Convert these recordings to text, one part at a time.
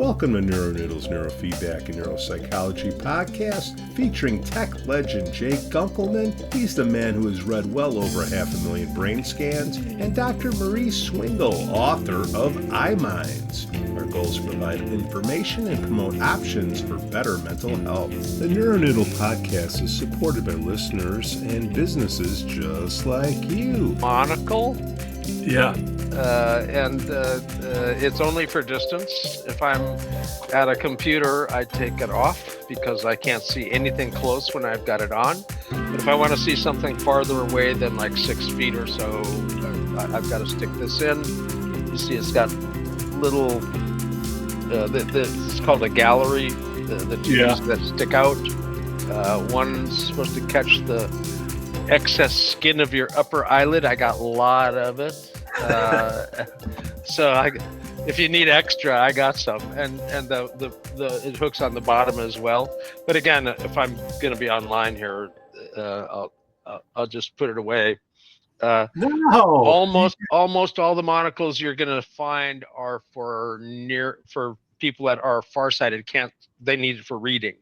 Welcome to NeuroNoodle's Neurofeedback and Neuropsychology Podcast, featuring tech legend Jay Gunkelman. He's the man who has read well over 500,000 brain scans, and Dr. Marie Swingle, author of iMinds. Our goal is to provide information and promote options for better mental health. The NeuroNoodle Podcast is supported by listeners and businesses just like you. Monacle? Yeah. It's only for distance. If I'm at a computer, I take it off because I can't see anything close when I've got it on. But if I want to see something farther away than like 6 feet or so, I've got to stick this in. You see, it's got little, it's called a gallery, the tubes that stick out. One's supposed to catch the excess skin of your upper eyelid. I got a lot of it. So if you need extra, I got some, and it hooks on the bottom as well. But again, if I'm going to be online here, I'll just put it away. Almost all the monocles you're going to find are for people that are farsighted. They need it for reading.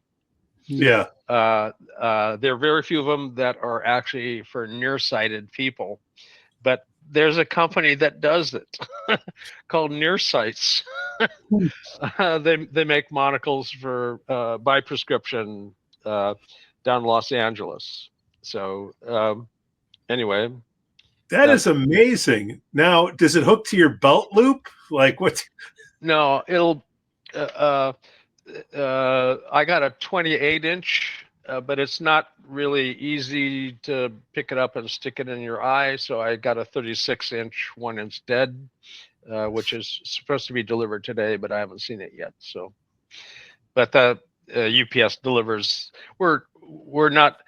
Yeah. There are very few of them that are actually for nearsighted people, but there's a company that does it called NeuroScience. They make monocles for by prescription down in Los Angeles. So anyway, that's amazing. Now, does it hook to your belt loop? Like what? No, it'll. I got a 28-inch. But it's not really easy to pick it up and stick it in your eye. So I got a 36-inch one instead, which is supposed to be delivered today, but I haven't seen it yet. So, but the UPS delivers. We're not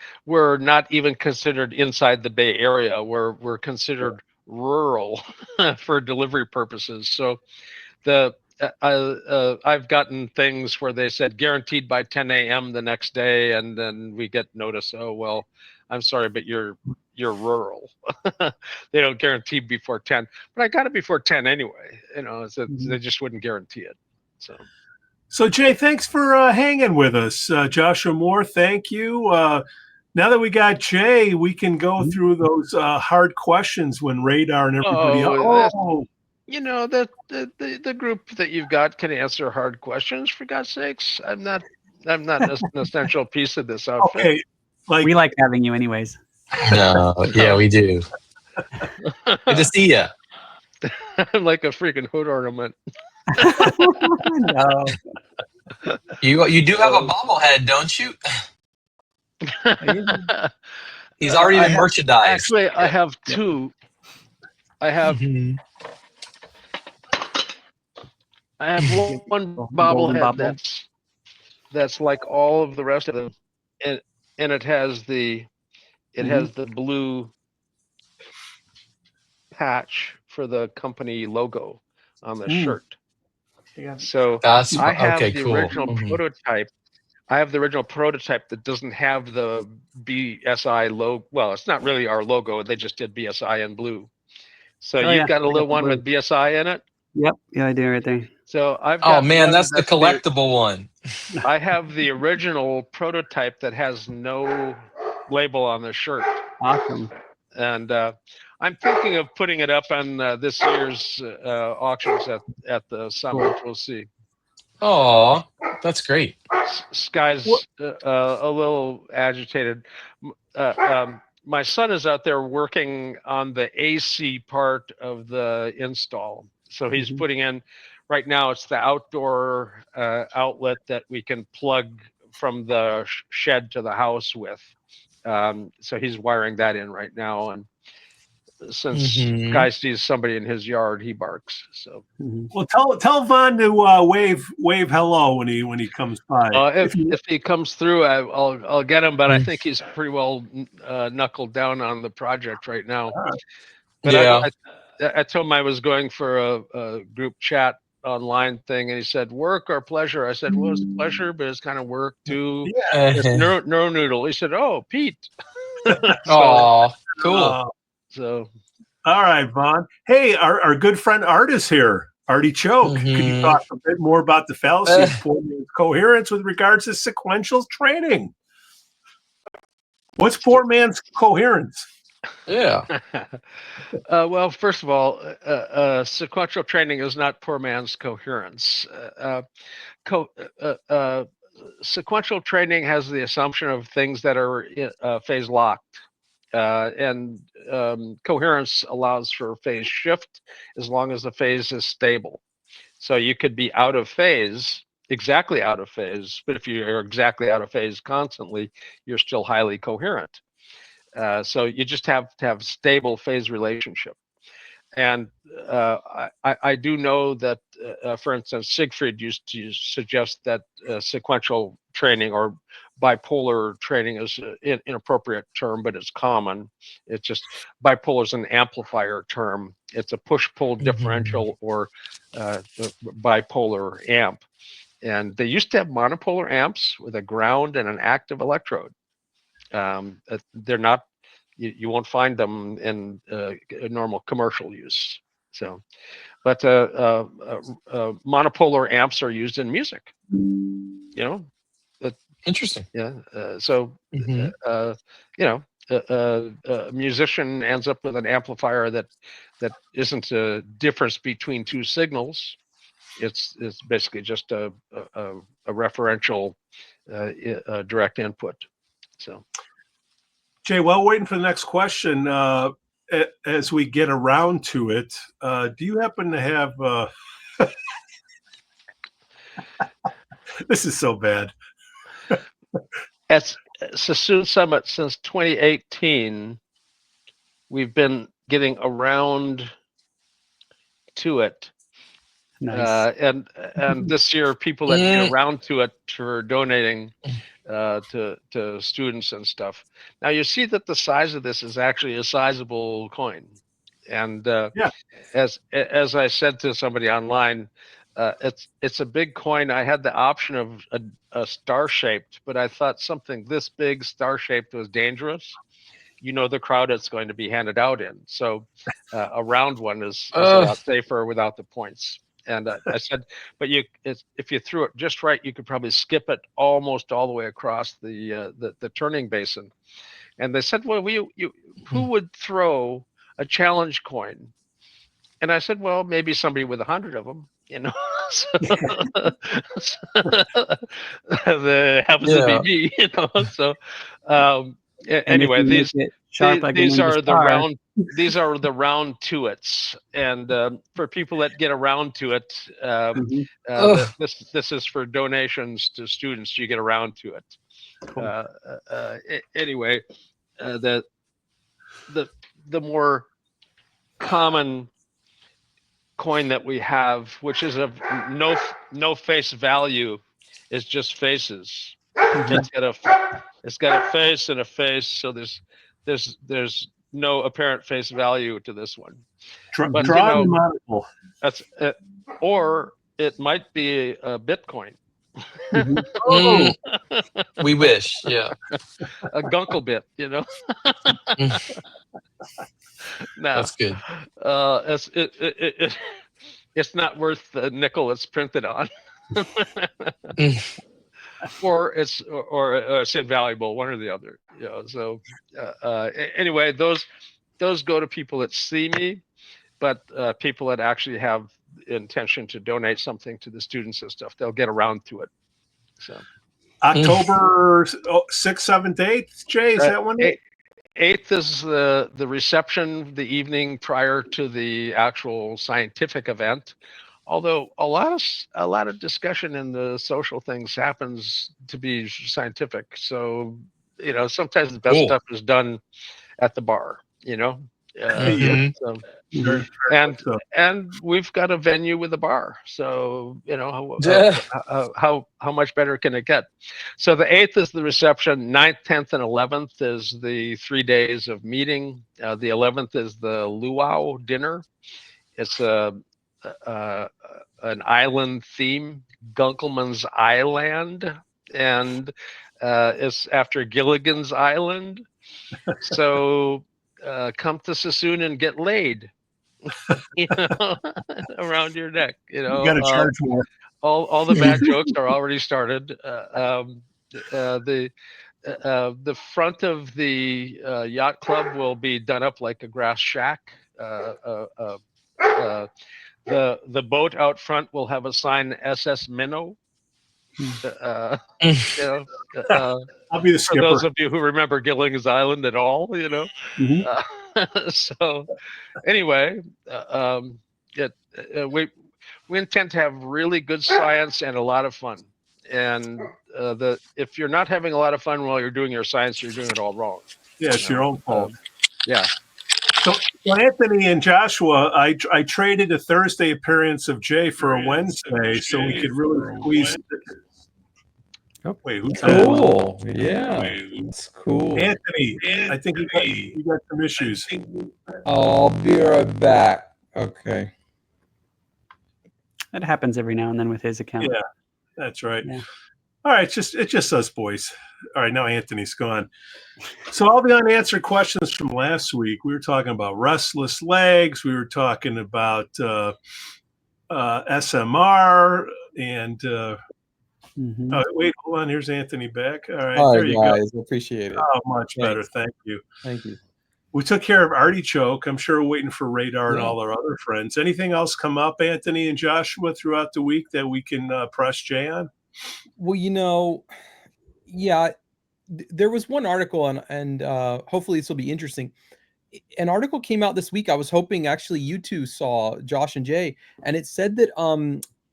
even considered inside the Bay Area. We're considered rural for delivery purposes. So I've gotten things where they said guaranteed by 10 a.m. the next day, and then we get notice. Oh well, I'm sorry, but you're rural. They don't guarantee before 10, but I got it before 10 anyway. So they just wouldn't guarantee it. So Jay, thanks for hanging with us. Joshua Moore, thank you. Now that we got Jay, we can go through those hard questions when Radar and everybody. The group that you've got can answer hard questions, for God's sakes. I'm not an essential piece of this outfit. Okay, we like having you anyways. No, yeah, we do. Good to see you. I'm like a freaking hood ornament. No. You do have a bobblehead, don't you? He's already been merchandised. Actually, I have two. I have one bobblehead that's like all of the rest of them, and it has the blue patch for the company logo on the shirt. So I have the original prototype. I have the original prototype that doesn't have the BSI logo. Well, it's not really our logo. They just did BSI in blue. So you've got a little one with BSI in it? Yep. Yeah, I do right there. So I've got that's the collectible one. I have the original prototype that has no label on the shirt. Awesome. And I'm thinking of putting it up on this year's auctions at the summit. We'll see. Oh, that's great. Sky's a little agitated. My son is out there working on the AC part of the install. So he's putting in, right now it's the outdoor outlet that we can plug from the shed to the house with. So he's wiring that in right now. And since Guy sees somebody in his yard, he barks. So, well, tell Vaughn to wave hello when he comes by. If he comes through, I'll get him. But I think he's pretty well knuckled down on the project right now. But I told him I was going for a group chat online thing, and he said, "Work or pleasure?" I said, "Well, it's a pleasure, but it's kind of work too." It's NeuroNoodle. He said, "Oh, Pete." Cool. So, all right, Vaughn. Hey, our good friend Art is here. Artichoke, could you Mhm. talk a bit more about the fallacy of poor man's coherence with regards to sequential training? What's poor man's coherence? Yeah. Well, first of all, sequential training is not poor man's coherence. Co- uh, uh, Sequential training has the assumption of things that are phase locked. And coherence allows for phase shift as long as the phase is stable. So you could be out of phase, exactly out of phase, but if you're exactly out of phase constantly, you're still highly coherent. So you just have to have stable phase relationship. And I do know that, for instance, Siegfried used to suggest that sequential training or bipolar training is an inappropriate term, but it's common. It's just bipolar is an amplifier term. It's a push-pull differential or bipolar amp. And they used to have monopolar amps with a ground and an active electrode. They're not you won't find them in normal commercial use. So, but monopolar amps are used in music. You know, Interesting. yeah. So, Mhm. a musician ends up with an amplifier that isn't a difference between two signals. It's basically just a referential direct input. So. Jay, while waiting for the next question, as we get around to it, do you happen to have this is so bad. At Sassoon Summit since 2018, we've been getting around to it. Nice. And this year, people that get around to it for donating to students and stuff. Now you see that the size of this is actually a sizable coin, and Yeah. as I said to somebody online, it's a big coin. I had the option of a star shaped, but I thought something this big star shaped was dangerous. You know the crowd it's going to be handed out in, so a round one is a lot safer without the points. And I said, but if you threw it just right, you could probably skip it almost all the way across the turning basin. And they said, well, who would throw a challenge coin? And I said, well, maybe somebody with 100 of them, So, that happens to be me, So anyway, these are the round. These are the round to-its, and for people that get around to it, this is for donations to students. You get around to it. Cool. Anyway, the more common coin that we have, which is of no face value, is just faces. It's got a face and a face, so there's no apparent face value to this one. But Draw the monocle. That's or it might be a Bitcoin. Oh, We wish, yeah. A Gunkel bit, No, That's good. It's not worth the nickel it's printed on. Or it's invaluable, one or the other. So anyway, those go to people that see me, but people that actually have intention to donate something to the students and stuff, they'll get around to it. So October 6th, 7th, 8th, Jay, is that one? 8th is the reception, the evening prior to the actual scientific event. Although a lot of discussion in the social things happens to be scientific. So sometimes the best stuff is done at the bar. So, and we've got a venue with a bar, so how much better can it get? So the 8th is the reception, 9th, 10th, and 11th is the 3 days of meeting. The 11th is the luau dinner. It's an island theme, Gunkelman's Island, and it's after Gilligan's Island. So come to Sassoon and get laid. around your neck. You got to charge more. All the bad jokes are already started. The front of the yacht club will be done up like a grass shack. The boat out front will have a sign SS Minnow. I'll be the skipper. For those of you who remember Gilling's Island at all, so anyway, we intend to have really good science and a lot of fun. And if you're not having a lot of fun while you're doing your science, you're doing it all wrong. Yeah, it's your own fault. Yeah. So Anthony and Joshua, I traded a Thursday appearance of Jay for a Wednesday, so we could really squeeze. Oh, wait, who's that? Cool. Yeah, it's cool. Anthony, I think you got some issues. I'll be right back. Okay. That happens every now and then with his account. Yeah, that's right. Yeah. All right, it's just us boys. All right, now Anthony's gone. So all the unanswered questions from last week, we were talking about restless legs. We were talking about SMR and wait, hold on. Here's Anthony back. All right, there you guys, go. Appreciate it. Oh, much better. Thank you. Thank you. We took care of Artichoke. I'm sure we're waiting for Radar and all our other friends. Anything else come up, Anthony and Joshua, throughout the week that we can press Jay on? Well, there was one article, and hopefully this will be interesting. An article came out this week. I was hoping actually you two saw, Josh and Jay, and it said that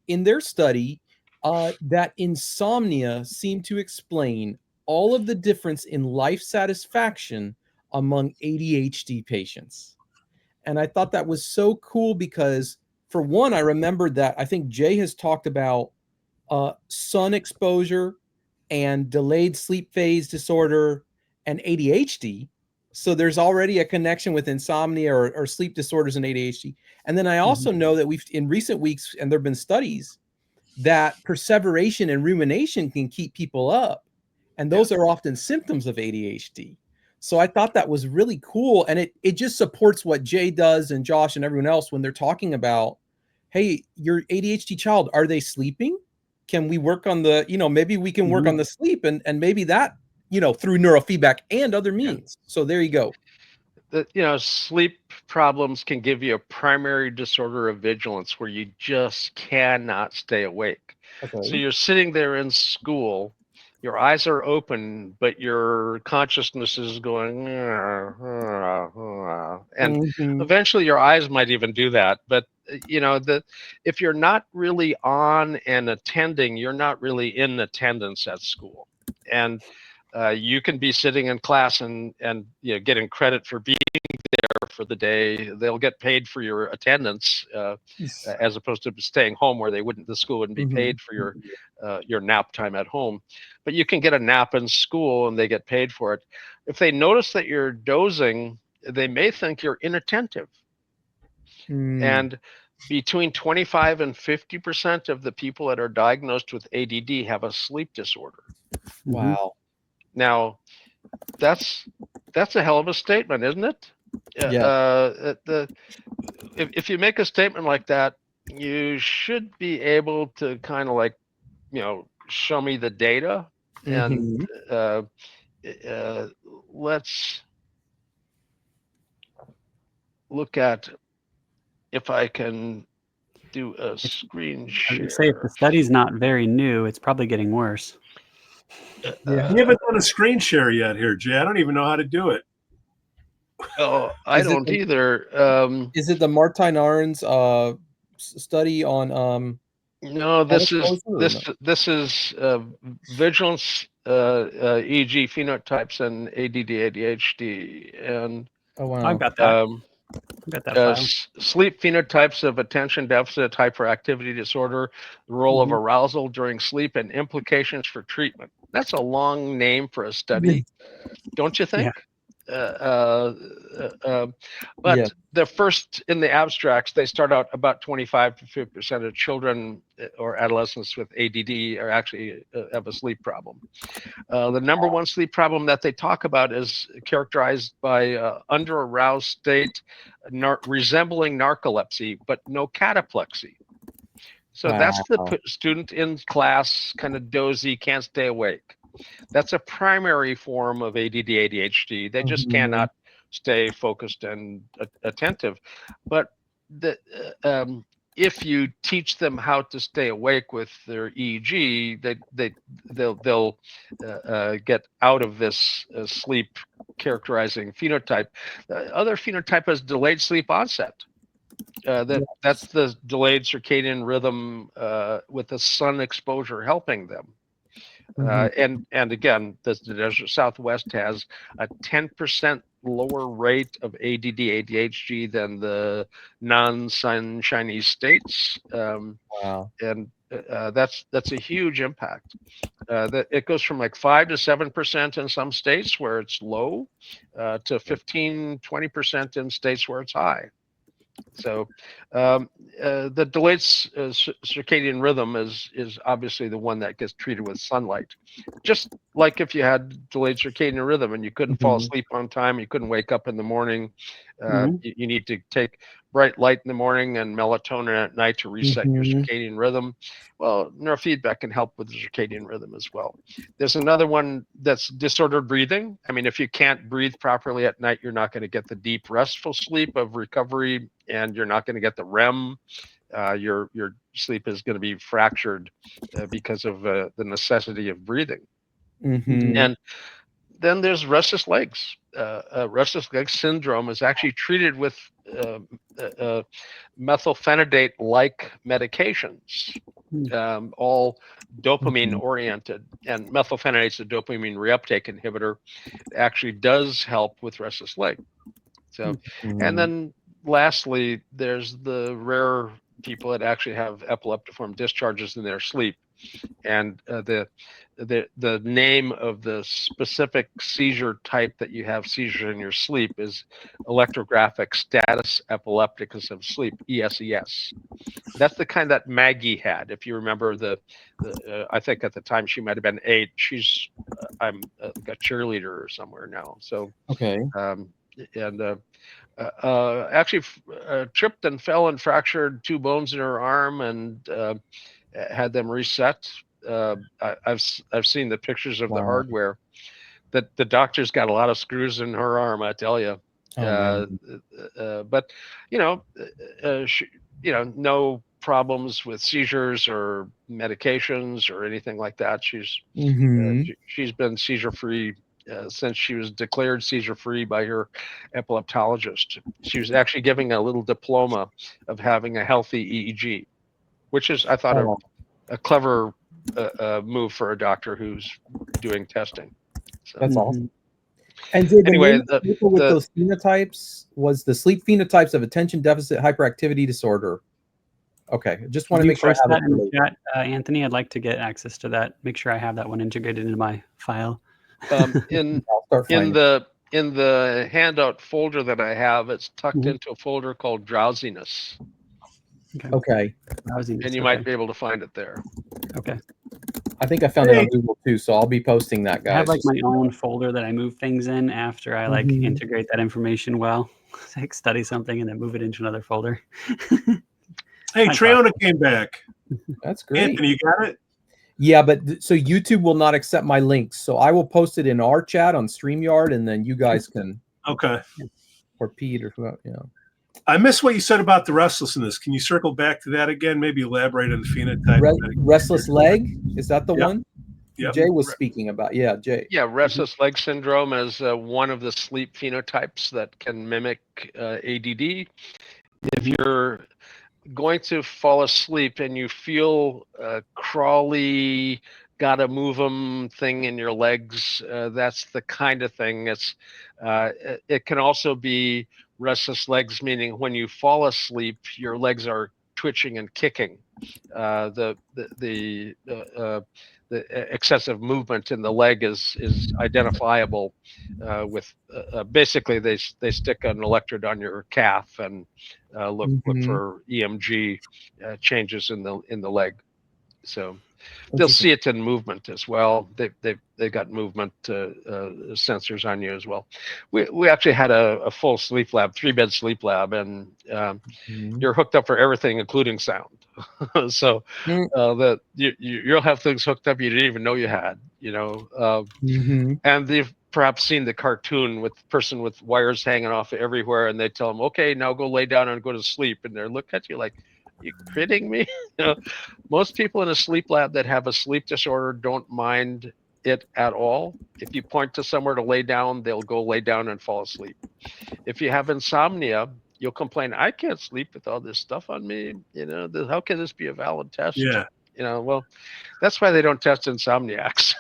in their study that insomnia seemed to explain all of the difference in life satisfaction among ADHD patients. And I thought that was so cool because, for one, I remembered that I think Jay has talked about sun exposure and delayed sleep phase disorder and ADHD. So there's already a connection with insomnia or sleep disorders and ADHD. And then I also know that we've, in recent weeks, and there have been studies that perseveration and rumination can keep people up. And those are often symptoms of ADHD. So I thought that was really cool. And it just supports what Jay does and Josh and everyone else when they're talking about, hey, your ADHD child, are they sleeping? Can we work on the, maybe we can work on the sleep and maybe that, through neurofeedback and other means. So there you go. Sleep problems can give you a primary disorder of vigilance where you just cannot stay awake. Okay. So you're sitting there in school, your eyes are open, but your consciousness is going, and eventually your eyes might even do that. But if you're not really on and attending, you're not really in attendance at school. And you can be sitting in class and getting credit for being there for the day. They'll get paid for your attendance as opposed to staying home where the school wouldn't be paid for your nap time at home. But you can get a nap in school and they get paid for it. If they notice that you're dozing, they may think you're inattentive. And between 25 and 50% of the people that are diagnosed with ADD have a sleep disorder. Wow. Now, that's a hell of a statement, isn't it? Yeah. If you make a statement like that, you should be able to kind of show me the data, and let's look at if I can do a screen share. I would say if the study's not very new, it's probably getting worse. You haven't done a screen share yet here, Jay. I don't even know how to do it. Oh, I don't either. Is it the Martin Arns study on? No, this is vigilance, EEG phenotypes, and ADD, ADHD, and oh wow, I've got that. Sleep phenotypes of attention deficit hyperactivity disorder, the role of arousal during sleep, and implications for treatment. That's a long name for a study, don't you think? But Yeah. the first in the abstracts, they start out about 25 to 50% of children or adolescents with ADD are actually have a sleep problem. The number one sleep problem that they talk about is characterized by under-aroused state resembling narcolepsy, but no cataplexy. So that's the student in class, kind of dozy, can't stay awake. That's a primary form of ADD, ADHD. They just cannot stay focused and attentive. But if you teach them how to stay awake with their EEG, they'll get out of this sleep characterizing phenotype. Other phenotype is delayed sleep onset. That's the delayed circadian rhythm with the sun exposure helping them. And again, the desert Southwest has a 10% lower rate of ADD, ADHD than the non-sunshiny states. Wow. And that's a huge impact. That it goes from like 5 to 7% in some states where it's low, to 15, 20% in states where it's high. So the delayed circadian rhythm is obviously the one that gets treated with sunlight. Just like if you had delayed circadian rhythm and you couldn't fall asleep on time, you couldn't wake up in the morning, you need to take bright light in the morning and melatonin at night to reset your circadian rhythm. Well, neurofeedback can help with the circadian rhythm as well. There's another one that's disordered breathing. I mean, if you can't breathe properly at night, you're not going to get the deep restful sleep of recovery, and you're not going to get the REM. Your sleep is going to be fractured because of the necessity of breathing. And then there's restless legs. Restless leg syndrome is actually treated with methylphenidate-like medications, all dopamine oriented. And methylphenidate is a dopamine reuptake inhibitor. It actually does help with restless leg. So, and then lastly, there's the rare people that actually have epileptiform discharges in their sleep. And the name of the specific seizure type that you have seizures in your sleep is electrographic status epilepticus of sleep, ESES. That's the kind that Maggie had. If you remember I think at the time she might have been 8. She's I'm a cheerleader or somewhere now. So actually tripped and fell and fractured 2 bones in her arm and had them reset. I've seen the pictures of the hardware. That the doctor's got a lot of screws in her arm, I tell you. But no problems with seizures or medications or anything like that. She's been seizure free since she was declared seizure free by her epileptologist. She was actually giving a little diploma of having a healthy EEG, which is, I thought, a clever move for a doctor who's doing testing. So. That's awesome. And Jay, anyway, with those phenotypes was the sleep phenotypes of attention deficit hyperactivity disorder. Okay, just want to make sure I have that in the chat, Anthony. I'd like to get access to that. Make sure I have that one integrated into my file. In the handout folder that I have, it's tucked into a folder called drowsiness. Okay. And you might be able to find it there. Okay. I think I found it on Google too, so I'll be posting that, guys. I have like my own folder that I move things in after I like integrate that information well. Like study something and then move it into another folder. Hey, Triona came back. That's great. Anthony, you got it? Yeah, but so YouTube will not accept my links, so I will post it in our chat on StreamYard, and then you guys can. Okay. Or Pete or whoever, I missed what you said about the restlessness. Can you circle back to that again? Maybe elaborate on the phenotype. Restless leg? Is that the one? Yep. Jay was speaking about. Yeah, Jay. Yeah, restless leg syndrome is one of the sleep phenotypes that can mimic ADD. If you're going to fall asleep and you feel crawly, gotta move them thing in your legs, that's the kind of thing. It can also be restless legs, meaning when you fall asleep, your legs are twitching and kicking. The excessive movement in the leg is identifiable with basically they stick an electrode on your calf and look for EMG changes in the leg. So they'll see it in movement as well. They've got movement sensors on you as well. We actually had a full sleep lab, 3-bed sleep lab, and you're hooked up for everything, including sound. So that you'll have things hooked up you didn't even know you had, and they've perhaps seen the cartoon with the person with wires hanging off everywhere, and they tell them, okay, now go lay down and go to sleep, and they're looking at you like, you kidding me? Most people in a sleep lab that have a sleep disorder don't mind it at all. If you point to somewhere to lay down, they'll go lay down and fall asleep. If you have insomnia, you'll complain, I can't sleep with all this stuff on me. How can this be a valid test? Yeah. Well, that's why they don't test insomniacs.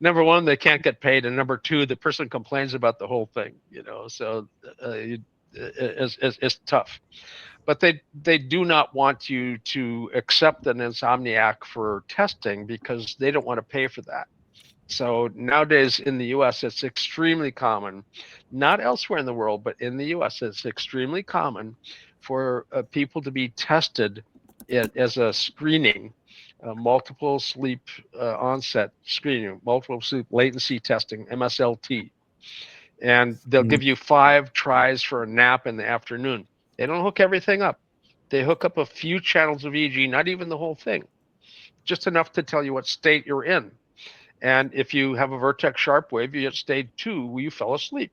Number one, they can't get paid, and number two, the person complains about the whole thing. So it's tough. But they do not want you to accept an insomniac for testing because they don't want to pay for that. So nowadays in the US, it's extremely common, not elsewhere in the world, but in the US, it's extremely common for people to be tested as a screening, multiple sleep onset screening, multiple sleep latency testing, MSLT. And they'll give you 5 tries for a nap in the afternoon. They don't hook everything up. They hook up a few channels of EEG, not even the whole thing, just enough to tell you what state you're in. And if you have a vertex sharp wave, you're at stage 2 where you fell asleep.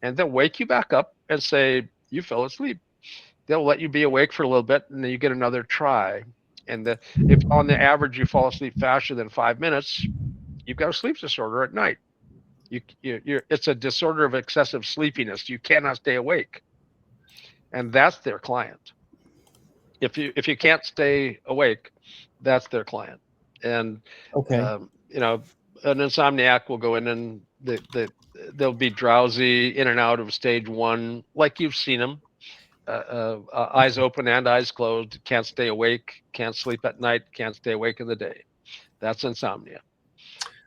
And they'll wake you back up and say, you fell asleep. They'll let you be awake for a little bit, and then you get another try. And if on the average you fall asleep faster than 5 minutes, you've got a sleep disorder at night. It's a disorder of excessive sleepiness. You cannot stay awake. And that's their client. If you can't stay awake, that's their client. And an insomniac will go in and they'll be drowsy in and out of stage 1, like you've seen them, eyes open and eyes closed, can't stay awake, can't sleep at night, can't stay awake in the day. That's insomnia.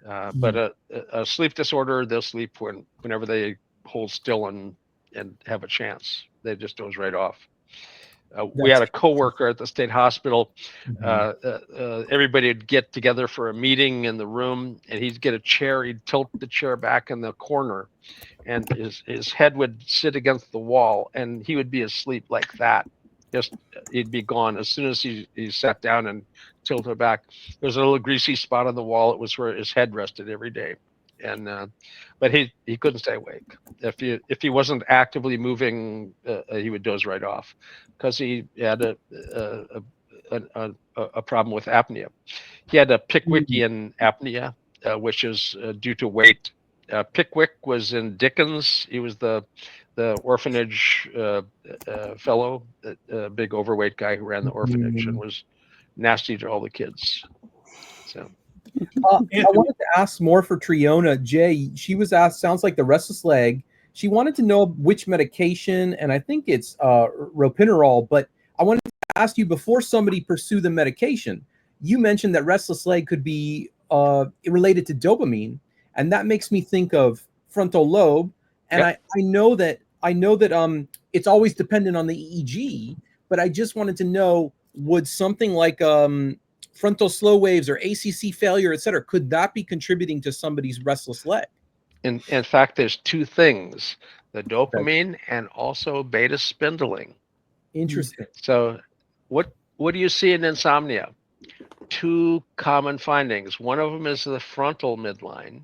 But a sleep disorder, they'll sleep whenever they hold still and have a chance. They just doze right off. We had a coworker at the state hospital. Everybody would get together for a meeting in the room, and he'd get a chair. He'd tilt the chair back in the corner, and his head would sit against the wall, and he would be asleep like that. Just he'd be gone as soon as he sat down and tilted back. There was a little greasy spot on the wall. It was where his head rested every day. And but he couldn't stay awake. If he wasn't actively moving, he would doze right off because he had a problem with apnea. He had a Pickwickian apnea, which is due to weight. Pickwick was in Dickens. He was the orphanage fellow, big overweight guy who ran the orphanage and was nasty to all the kids. So. I wanted to ask more for Triona. Jay, she was asked, sounds like the restless leg. She wanted to know which medication, and I think it's ropinirole, but I wanted to ask you, before somebody pursue the medication, you mentioned that restless leg could be related to dopamine, and that makes me think of frontal lobe, and yep. I know that it's always dependent on the EEG, but I just wanted to know, would something like frontal slow waves or ACC failure, et cetera, could that be contributing to somebody's restless leg? In fact, there's 2 things, the dopamine and also beta spindling. Interesting. So what do you see in insomnia? 2 common findings. One of them is the frontal midline,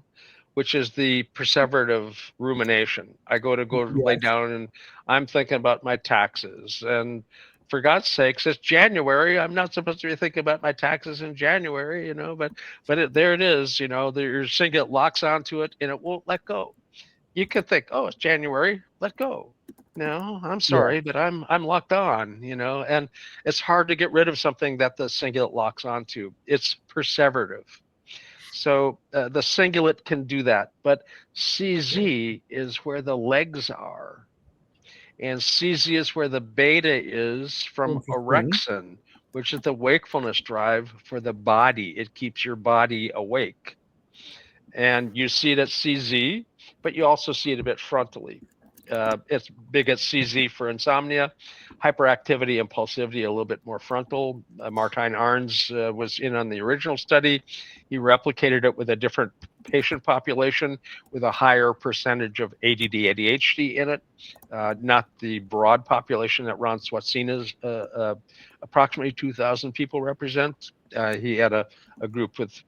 which is the perseverative rumination. I go lay down and I'm thinking about my taxes, and for God's sakes, it's January. I'm not supposed to be thinking about my taxes in January, but there it is. Your cingulate locks onto it and it won't let go. You could think, oh, it's January, let go. No, I'm sorry, but I'm locked on, and it's hard to get rid of something that the cingulate locks onto. It's perseverative. So the cingulate can do that, but CZ is where the legs are. and CZ is where the beta is from orexin, which is the wakefulness drive for the body. It keeps your body awake. And you see it at CZ, but you also see it a bit frontally. It's big at CZ for insomnia, hyperactivity, impulsivity, a little bit more frontal. Martijn Arns was in on the original study. He replicated it with a different patient population with a higher percentage of ADD, ADHD in it, not the broad population that Ron Swatsina's approximately 2,000 people represent. He had a group with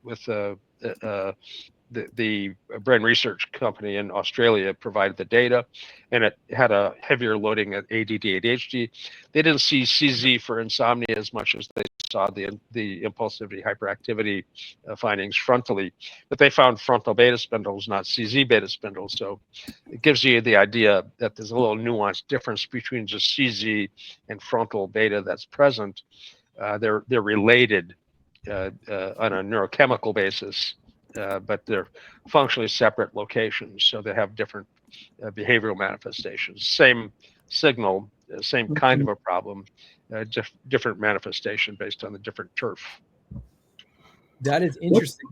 the brain research company in Australia provided the data, and it had a heavier loading at ADD, ADHD. They didn't see CZ for insomnia as much as they saw the impulsivity, hyperactivity findings frontally, but they found frontal beta spindles, not CZ beta spindles. So it gives you the idea that there's a little nuanced difference between just CZ and frontal beta that's present. They're related on a neurochemical basis. But they're functionally separate locations, so they have different behavioral manifestations. Same signal, same kind of a problem, different manifestation based on the different turf. That is interesting.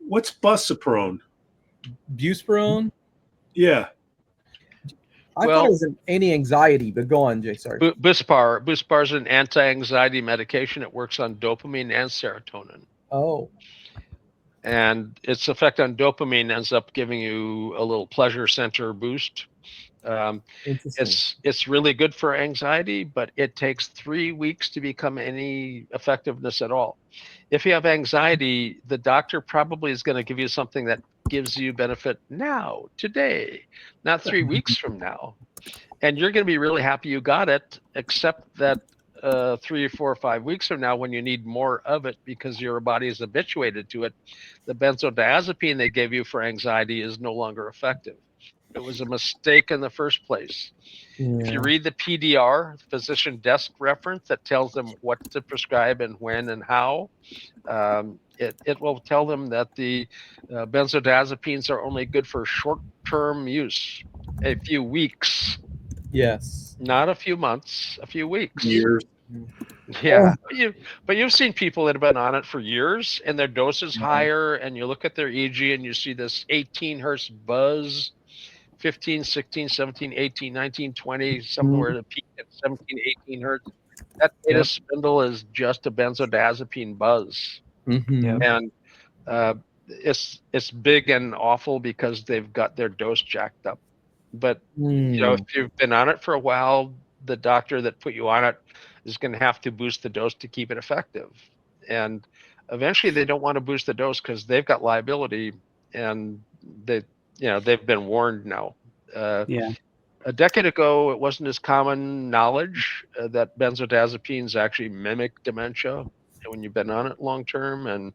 What's buspirone? Buspirone? Yeah. I thought it was an anti-anxiety, but go on, Jay. Sorry. Buspar is an anti-anxiety medication. It works on dopamine and serotonin. Oh. And its effect on dopamine ends up giving you a little pleasure center boost. It's really good for anxiety, but it takes 3 weeks to become any effectiveness at all. If you have anxiety, the doctor probably is going to give you something that gives you benefit now, today, not 3 weeks from now. And you're going to be really happy you got it, except that 3 or 4 or 5 weeks from now, when you need more of it because your body is habituated to it, the benzodiazepine they gave you for anxiety is no longer effective. It was a mistake in the first place. Yeah. If you read the PDR, physician desk reference, that tells them what to prescribe and when and how, it will tell them that the benzodiazepines are only good for short-term use, a few weeks. Yes. Not a few months, a few weeks. Years. Yeah. But you've seen people that have been on it for years and their dose is higher, and you look at their EEG and you see this 18 hertz buzz, 15, 16, 17, 18, 19, 20, somewhere to peak at 17, 18 hertz. That beta spindle is just a benzodiazepine buzz. And it's big and awful because they've got their dose jacked up. But you know, if you've been on it for a while, the doctor that put you on it is going to have to boost the dose to keep it effective. And eventually they don't want to boost the dose because they've got liability, and they've been warned now. A decade ago, it wasn't as common knowledge that benzodiazepines actually mimic dementia when you've been on it long term, and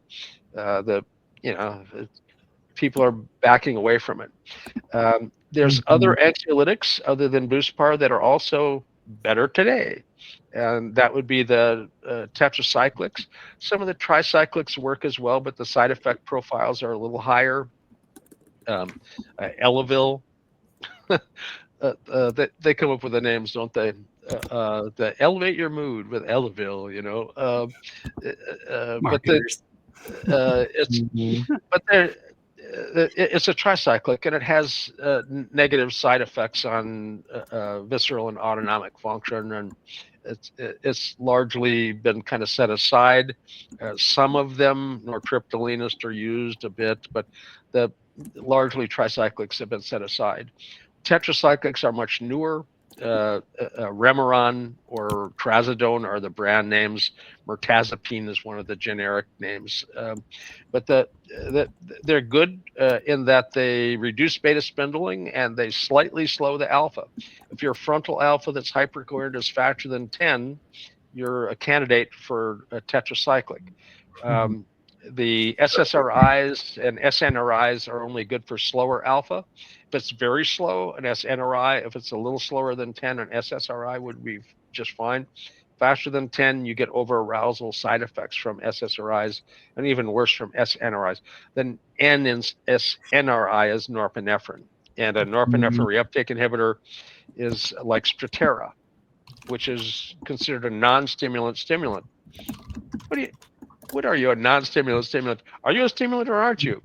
people are backing away from it. There's other anxiolytics other than Buspar that are also better today, and that would be the tetracyclics. Some of the tricyclics work as well, but the side effect profiles are a little higher. Elavil, they come up with the names, don't they? The elevate your mood with Elavil, it's a tricyclic, and it has negative side effects on visceral and autonomic function, and it's largely been kind of set aside. Some of them, nortriptylinist, are used a bit, but largely tricyclics have been set aside. Tetracyclics are much newer. Remeron or Trazodone are the brand names. Mirtazapine is one of the generic names. But they're good in that they reduce beta spindling and they slightly slow the alpha. If your frontal alpha that's hypercoherent is faster than 10, you're a candidate for a tetracyclic. The SSRIs and SNRIs are only good for slower alpha. If it's very slow, an SNRI, if it's a little slower than 10, an SSRI would be just fine. Faster than 10, you get overarousal side effects from SSRIs, and even worse from SNRIs. Then N in SNRI is norepinephrine. And a norepinephrine reuptake inhibitor is like Strattera, which is considered a non-stimulant stimulant. What are you, a non-stimulant stimulant? Are you a stimulant or aren't you?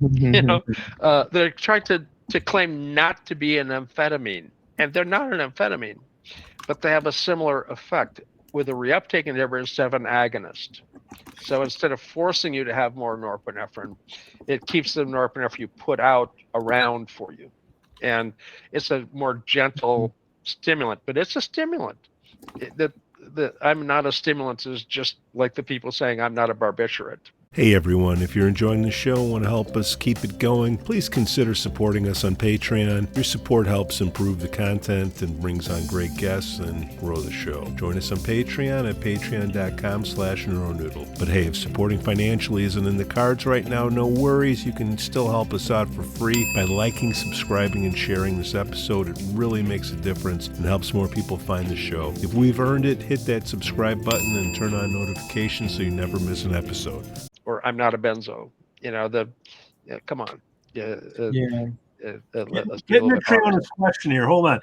They're trying to claim not to be an amphetamine, and they're not an amphetamine, but they have a similar effect with a reuptake inhibitor instead of an agonist. So instead of forcing you to have more norepinephrine, it keeps the norepinephrine you put out around for you. And it's a more gentle stimulant, but it's a stimulant. I'm not a stimulant is just like the people saying I'm not a barbiturate. Hey everyone, if you're enjoying the show and want to help us keep it going, please consider supporting us on Patreon. Your support helps improve the content and brings on great guests and grow the show. Join us on Patreon at patreon.com/NeuroNoodle. But hey, if supporting financially isn't in the cards right now, no worries. You can still help us out for free by liking, subscribing, and sharing this episode. It really makes a difference and helps more people find the show. If we've earned it, hit that subscribe button and turn on notifications so you never miss an episode. Or I'm not a benzo. Come on. Getting your train on this question here. Hold on.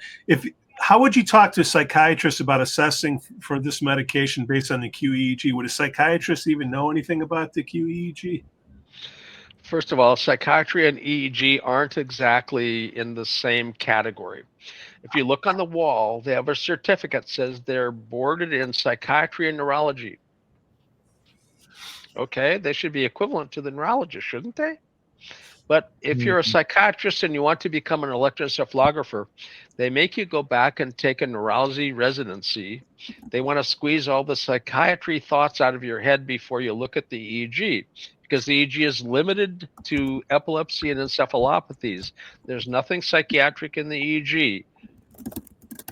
How would you talk to a psychiatrist about assessing for this medication based on the QEEG? Would a psychiatrist even know anything about the QEEG? First of all, psychiatry and EEG aren't exactly in the same category. If you look on the wall, they have a certificate that says they're boarded in psychiatry and neurology. Okay, they should be equivalent to the neurologist, shouldn't they? But if you're a psychiatrist and you want to become an electroencephalographer, they make you go back and take a neurology residency. They want to squeeze all the psychiatry thoughts out of your head before you look at the EEG, because the EEG is limited to epilepsy and encephalopathies. There's nothing psychiatric in the EEG.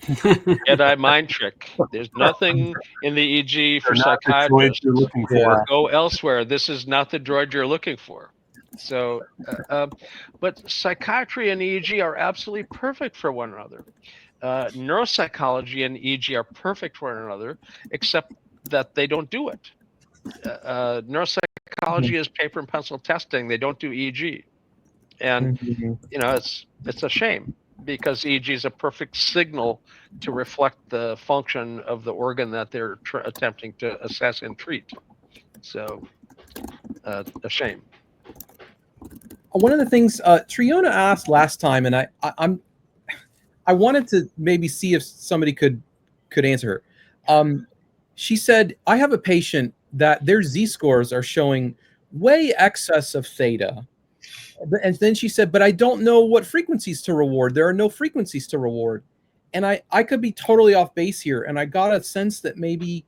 Jedi mind trick. There's nothing in the EEG for psychiatrists. You're looking for. Go elsewhere. This is not the droid you're looking for. So, but psychiatry and EEG are absolutely perfect for one another. Neuropsychology and EEG are perfect for one another, except that they don't do it. Neuropsychology is paper and pencil testing. They don't do EEG, and it's a shame, because EEG is a perfect signal to reflect the function of the organ that they're attempting to assess and treat. So, a shame. One of the things Triona asked last time, and I wanted to maybe see if somebody could answer her. She said, I have a patient that their Z-scores are showing way excess of theta. And then she said, but I don't know what frequencies to reward. There are no frequencies to reward. And I could be totally off base here. And I got a sense that maybe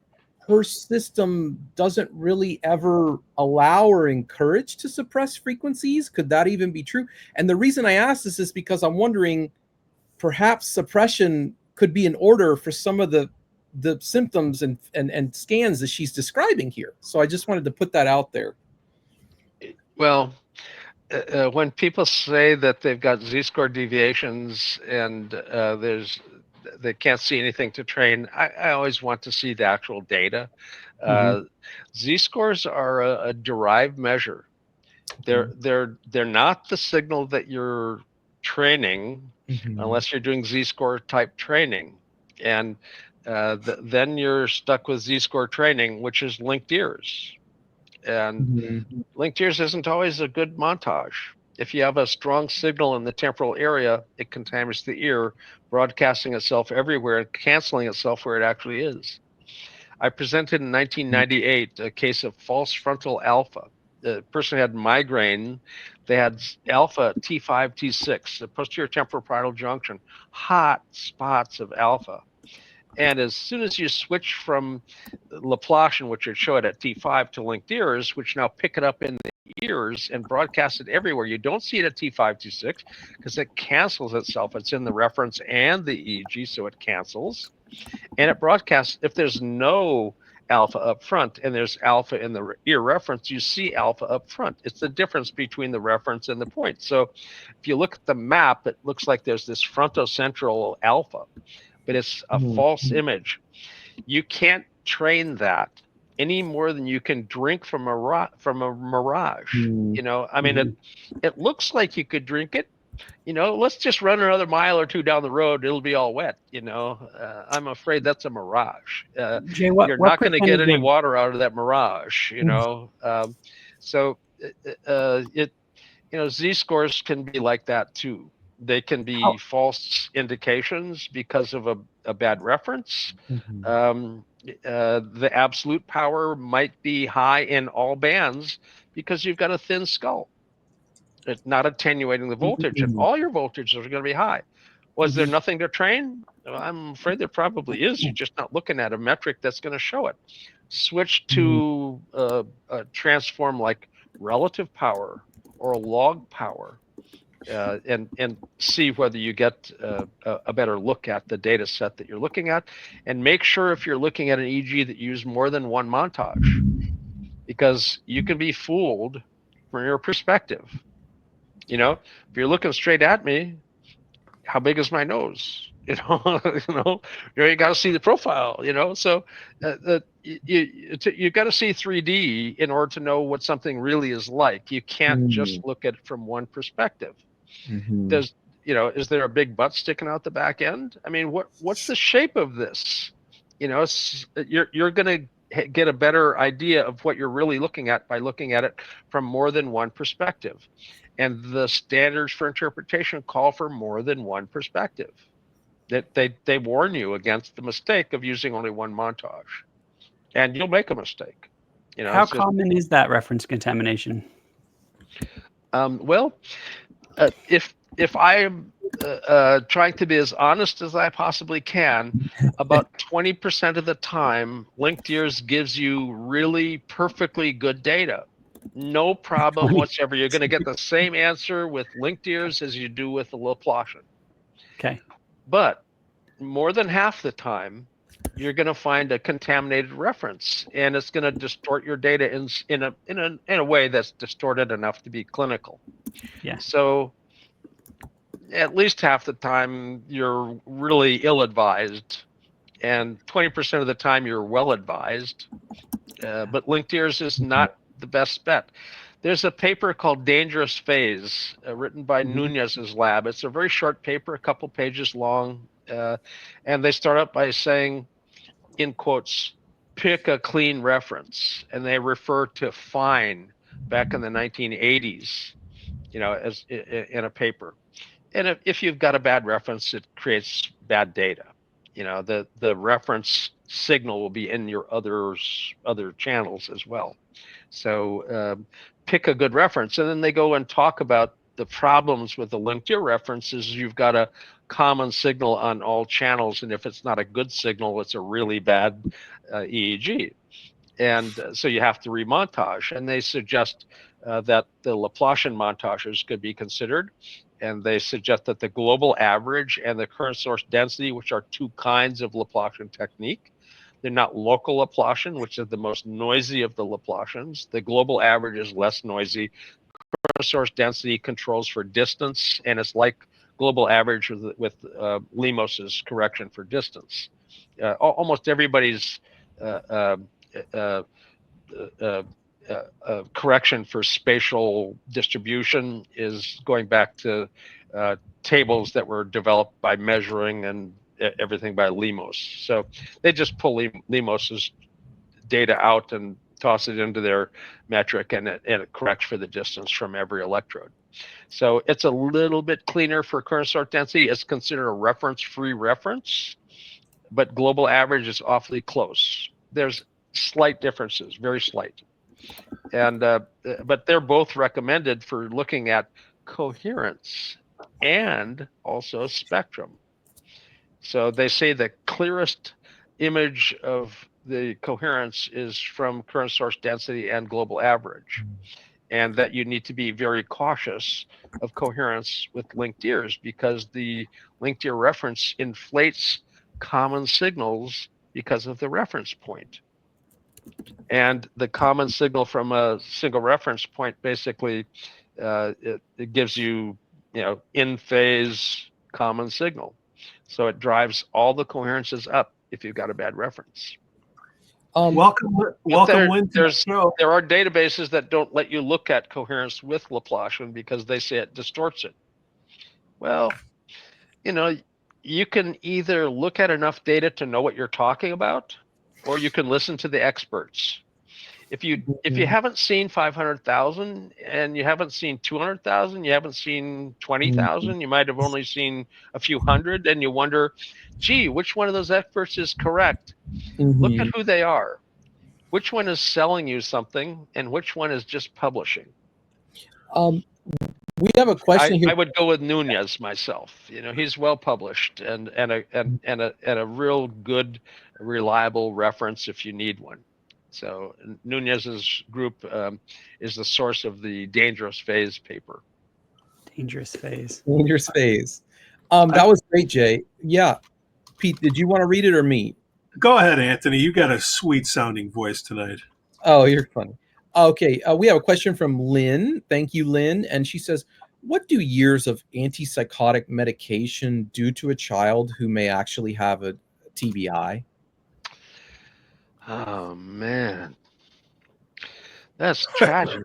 her system doesn't really ever allow or encourage to suppress frequencies. Could that even be true? And the reason I ask this is because I'm wondering, perhaps suppression could be in order for some of the symptoms and scans that she's describing here. So I just wanted to put that out there. Well, when people say that they've got Z-score deviations and they can't see anything to train, I always want to see the actual data. Z-scores are a derived measure. They're not the signal that you're training unless you're doing Z-score type training, and then you're stuck with Z-score training, which is linked ears. And linked ears isn't always a good montage. If you have a strong signal in the temporal area, it contaminates the ear, broadcasting itself everywhere and canceling itself where it actually is. I presented in 1998 a case of false frontal alpha. The person had migraine. They had alpha T5, T6, the posterior temporal parietal junction, hot spots of alpha. And as soon as you switch from Laplacian, which would show it at T5, to linked ears, which now pick it up in the ears and broadcast it everywhere, you don't see it at T5, T6, because it cancels itself. It's in the reference and the EEG, so it cancels. And it broadcasts, if there's no alpha up front and there's alpha in the ear reference, you see alpha up front. It's the difference between the reference and the point. So if you look at the map, it looks like there's this frontocentral alpha, but it's a false image. You can't train that any more than you can drink from a mirage. You know, I mean, it looks like you could drink it, let's just run another mile or two down the road. It'll be all wet. I'm afraid that's a mirage. Jay, You're not going to get any water out of that mirage. So Z-scores can be like that too. They can be false indications because of a bad reference. The absolute power might be high in all bands because you've got a thin skull. It's not attenuating the voltage, and all your voltages are going to be high. Was there nothing to train? Well, I'm afraid there probably is. You're just not looking at a metric that's going to show it. Switch to a transform like relative power or a log power, and see whether you get a better look at the data set that you're looking at, and make sure if you're looking at an EEG that you use more than one montage, because you can be fooled from your perspective. If you're looking straight at me, how big is my nose? You got to see the profile. So you got to see 3D in order to know what something really is like. You can't just look at it from one perspective. Is there a big butt sticking out the back end? I mean, what's the shape of this? You're going to get a better idea of what you're really looking at by looking at it from more than one perspective. And the standards for interpretation call for more than one perspective. That they warn you against the mistake of using only one montage, and you'll make a mistake. How common is that reference contamination? If I am trying to be as honest as I possibly can, about 20% of the time, linked ears gives you really perfectly good data. No problem whatsoever. You're going to get the same answer with linked ears as you do with the Laplacian. Okay. But more than half the time, you're going to find a contaminated reference, and it's going to distort your data in a way that's distorted enough to be clinical. Yeah. So at least half the time, you're really ill-advised, and 20% of the time, you're well-advised. But linked ears is not the best bet. There's a paper called Dangerous Phase, written by Nunez's lab. It's a very short paper, a couple pages long, and they start out by saying, in quotes, pick a clean reference, and they refer to fine back in the 1980s, as in a paper. And if you've got a bad reference, it creates bad data. The reference signal will be in your other channels as well. So pick a good reference. And then they go and talk about the problems with the linked ear references. You've got a common signal on all channels, and if it's not a good signal, it's a really bad EEG. And so you have to remontage. And they suggest that the Laplacian montages could be considered. And they suggest that the global average and the current source density, which are two kinds of Laplacian technique, they're not local Laplacian, which is the most noisy of the Laplacians. The global average is less noisy. Current source density controls for distance, and it's like global average with Limos's correction for distance. Almost everybody's correction for spatial distribution is going back to tables that were developed by measuring and everything by Limos. So they just pull Limos's data out and toss it into their metric, and it corrects for the distance from every electrode. So it's a little bit cleaner for current source density. It's considered a reference-free reference, but global average is awfully close. There's slight differences, very slight. And but they're both recommended for looking at coherence and also spectrum. So they say the clearest image of the coherence is from current source density and global average, and that you need to be very cautious of coherence with linked ears, because the linked ear reference inflates common signals because of the reference point. And the common signal from a single reference point basically it gives you in phase common signal. So it drives all the coherences up if you've got a bad reference. Welcome, Lynn, to the show. There are databases that don't let you look at coherence with Laplacian because they say it distorts it. Well, you can either look at enough data to know what you're talking about, or you can listen to the experts. If you haven't seen 500,000 and you haven't seen 200,000, you haven't seen 20,000, you might have only seen a few hundred, and you wonder, gee, which one of those experts is correct? Look at who they are. Which one is selling you something, and which one is just publishing? We have a question here. I would go with Nunez myself. He's well published and a real good, reliable reference if you need one. So Nunez's group is the source of the Dangerous Phase paper. Dangerous Phase. Dangerous Phase. That was great, Jay. Yeah. Pete, did you want to read it or me? Go ahead, Anthony. You got a sweet sounding voice tonight. Oh, you're funny. Okay. We have a question from Lynn. Thank you, Lynn. And she says, what do years of antipsychotic medication do to a child who may actually have a TBI? Oh, man. That's tragic.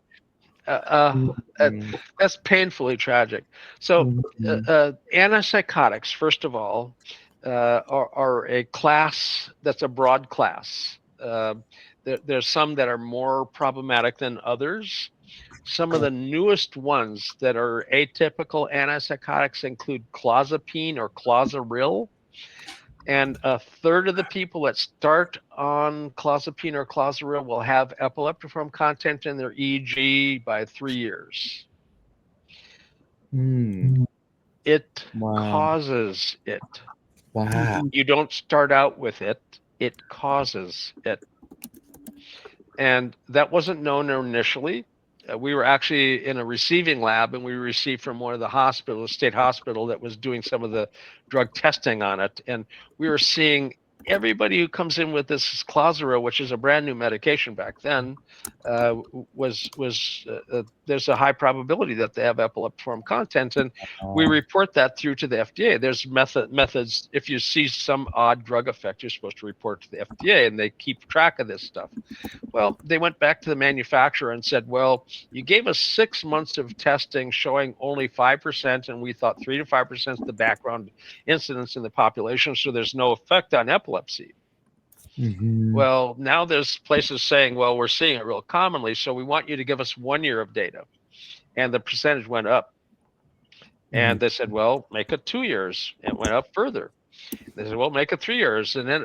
That's painfully tragic. So antipsychotics, first of all, are a class that's a broad class. There's some that are more problematic than others. Some of the newest ones that are atypical antipsychotics include clozapine or clozaril. And a third of the people that start on clozapine or clozaril will have epileptiform content in their EEG by 3 years. It causes it. Wow. You don't start out with it. It causes it. And that wasn't known initially. We were actually in a receiving lab, and we received from one of the hospitals, state hospital, that was doing some of the drug testing on it. And we were seeing everybody who comes in with this clozaril, which is a brand new medication back then, there's a high probability that they have epileptiform content, and we report that through to the FDA. There's methods. If you see some odd drug effect, you're supposed to report to the FDA, and they keep track of this stuff. Well, they went back to the manufacturer and said, well, you gave us 6 months of testing showing only 5%, and we thought 3 to 5% is the background incidence in the population, so there's no effect on epilepsy. Well, now there's places saying, well, we're seeing it real commonly, so we want you to give us 1 year of data. And the percentage went up. And they said, well, make it 2 years. It went up further. They said, well, make it 3 years. And then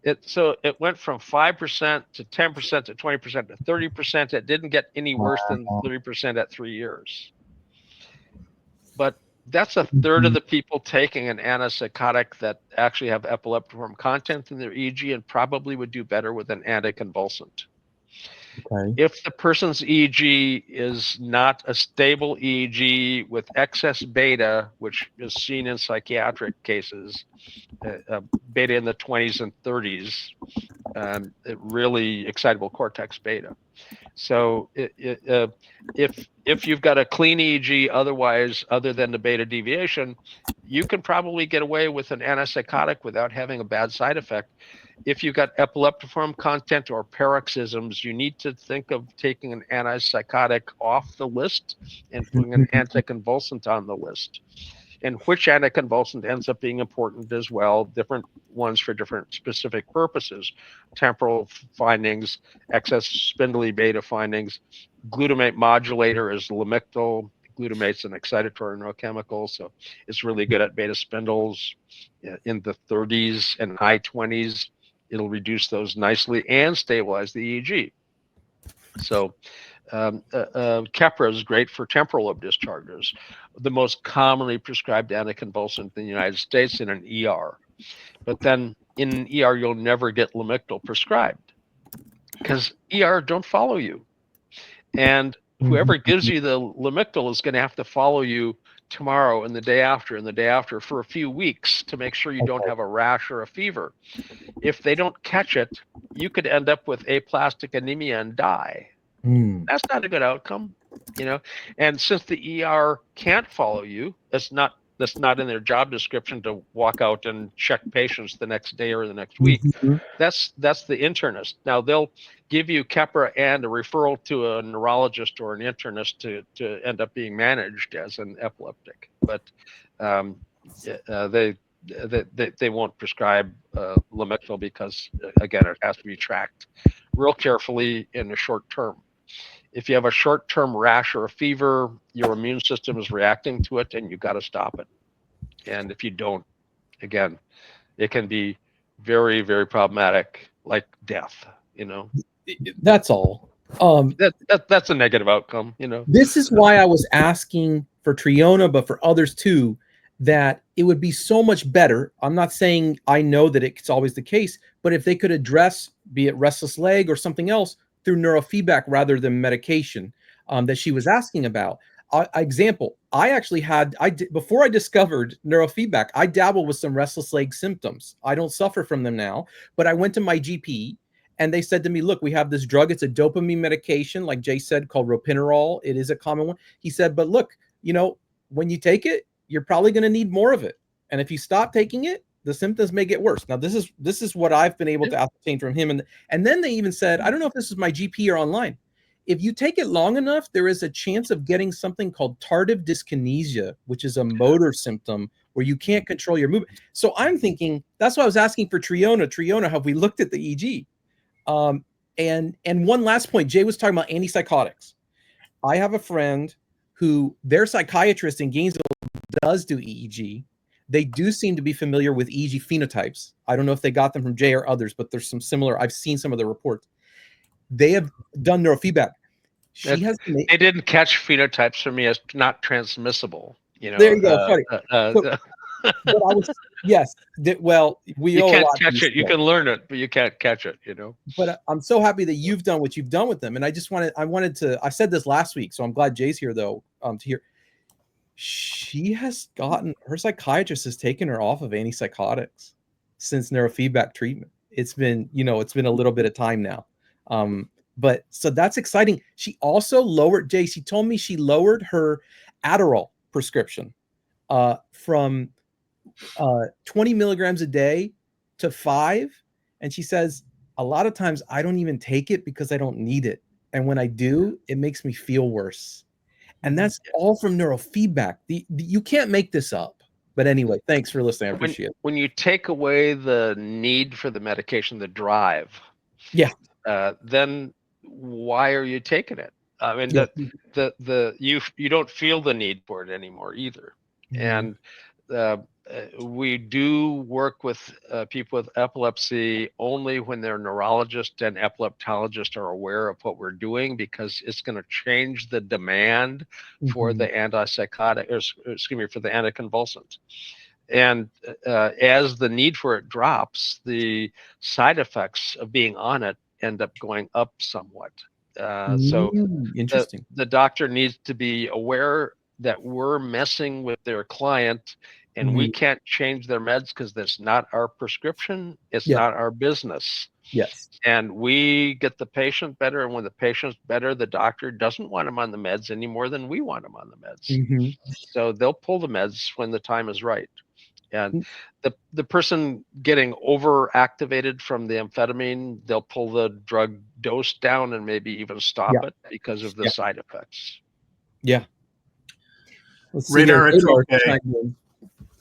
it went from 5% to 10% to 20% to 30%. It didn't get any worse than 30% at 3 years. But that's a third of the people taking an antipsychotic that actually have epileptiform content in their EEG and probably would do better with an anticonvulsant. Okay. If the person's EEG is not a stable EEG with excess beta, which is seen in psychiatric cases, beta in the 20s and 30s, really excitable cortex beta. So if you've got a clean EEG otherwise, other than the beta deviation, you can probably get away with an antipsychotic without having a bad side effect. If you've got epileptiform content or paroxysms, you need to think of taking an antipsychotic off the list and putting an anticonvulsant on the list. And which anticonvulsant ends up being important as well, different ones for different specific purposes. Temporal findings, excess spindly beta findings. Glutamate modulator is Lamictal. Glutamate's an excitatory neurochemical, so it's really good at beta spindles in the 30s and high 20s. It'll reduce those nicely and stabilize the EEG. So Keppra is great for temporal lobe discharges. The most commonly prescribed anticonvulsant in the United States in an ER. But then in an ER, you'll never get Lamictal prescribed because ER don't follow you. And whoever gives you the Lamictal is going to have to follow you tomorrow and the day after for a few weeks to make sure you don't have a rash or a fever. If they don't catch it, you could end up with aplastic anemia and die. That's not a good outcome, And since the ER can't follow you, it's not that's not in their job description to walk out and check patients the next day or the next week. That's the internist. Now they'll give you Keppra and a referral to a neurologist or an internist to end up being managed as an epileptic, but they won't prescribe Lamictal because again it has to be tracked real carefully in the short term. If you have a short-term rash or a fever, your immune system is reacting to it, and you've got to stop it. And if you don't, again, it can be very, very problematic, like death. That's all. That's a negative outcome. This is why I was asking for Triona, but for others too, that it would be so much better. I'm not saying I know that it's always the case, but if they could address, be it restless leg or something else, through neurofeedback rather than medication that she was asking about. Example, I actually before I discovered neurofeedback, I dabbled with some restless leg symptoms. I don't suffer from them now, but I went to my GP and they said to me, look, we have this drug. It's a dopamine medication, like Jay said, called ropinirole. It is a common one. He said, but look, when you take it, you're probably going to need more of it. And if you stop taking it, the symptoms may get worse. Now, this is what I've been able to ascertain from him. And then they even said, I don't know if this is my GP or online, if you take it long enough, there is a chance of getting something called tardive dyskinesia, which is a motor symptom where you can't control your movement. So I'm thinking, that's why I was asking for Triona. Triona, have we looked at the EEG? And one last point, Jay was talking about antipsychotics. I have a friend who their psychiatrist in Gainesville does do EEG. They do seem to be familiar with EEG phenotypes. I don't know if they got them from Jay or others, but there's some similar. I've seen some of the reports. They have done neurofeedback. They didn't catch phenotypes for me as not transmissible. There you go. Yes. Well, you can't catch it. You can learn it, but you can't catch it. But I'm so happy that you've done what you've done with them, and I said this last week, so I'm glad Jay's here though to hear. Her psychiatrist has taken her off of antipsychotics since neurofeedback treatment. It's been a little bit of time now. But so that's exciting. She also lowered, Jay, she told me she lowered her Adderall prescription from 20 milligrams a day to 5. And she says, a lot of times I don't even take it because I don't need it. And when I do, it makes me feel worse. And that's all from neurofeedback. You can't make this up. But anyway, thanks for listening. I appreciate it. When you take away the need for the medication, the drive, then why are you taking it? I mean, you don't feel the need for it anymore either. And we do work with people with epilepsy only when their neurologist and epileptologist are aware of what we're doing, because it's going to change the demand for the antipsychotic, for the anticonvulsant. And as the need for it drops, the side effects of being on it end up going up somewhat. So interesting. The doctor needs to be aware that we're messing with their client, and we can't change their meds because that's not our prescription. It's not our business. Yes. And we get the patient better. And when the patient's better, the doctor doesn't want them on the meds any more than we want them on the meds. So they'll pull the meds when the time is right. And the person getting overactivated from the amphetamine, they'll pull the drug dose down and maybe even stop it because of the side effects. Yeah. Radar, it's okay.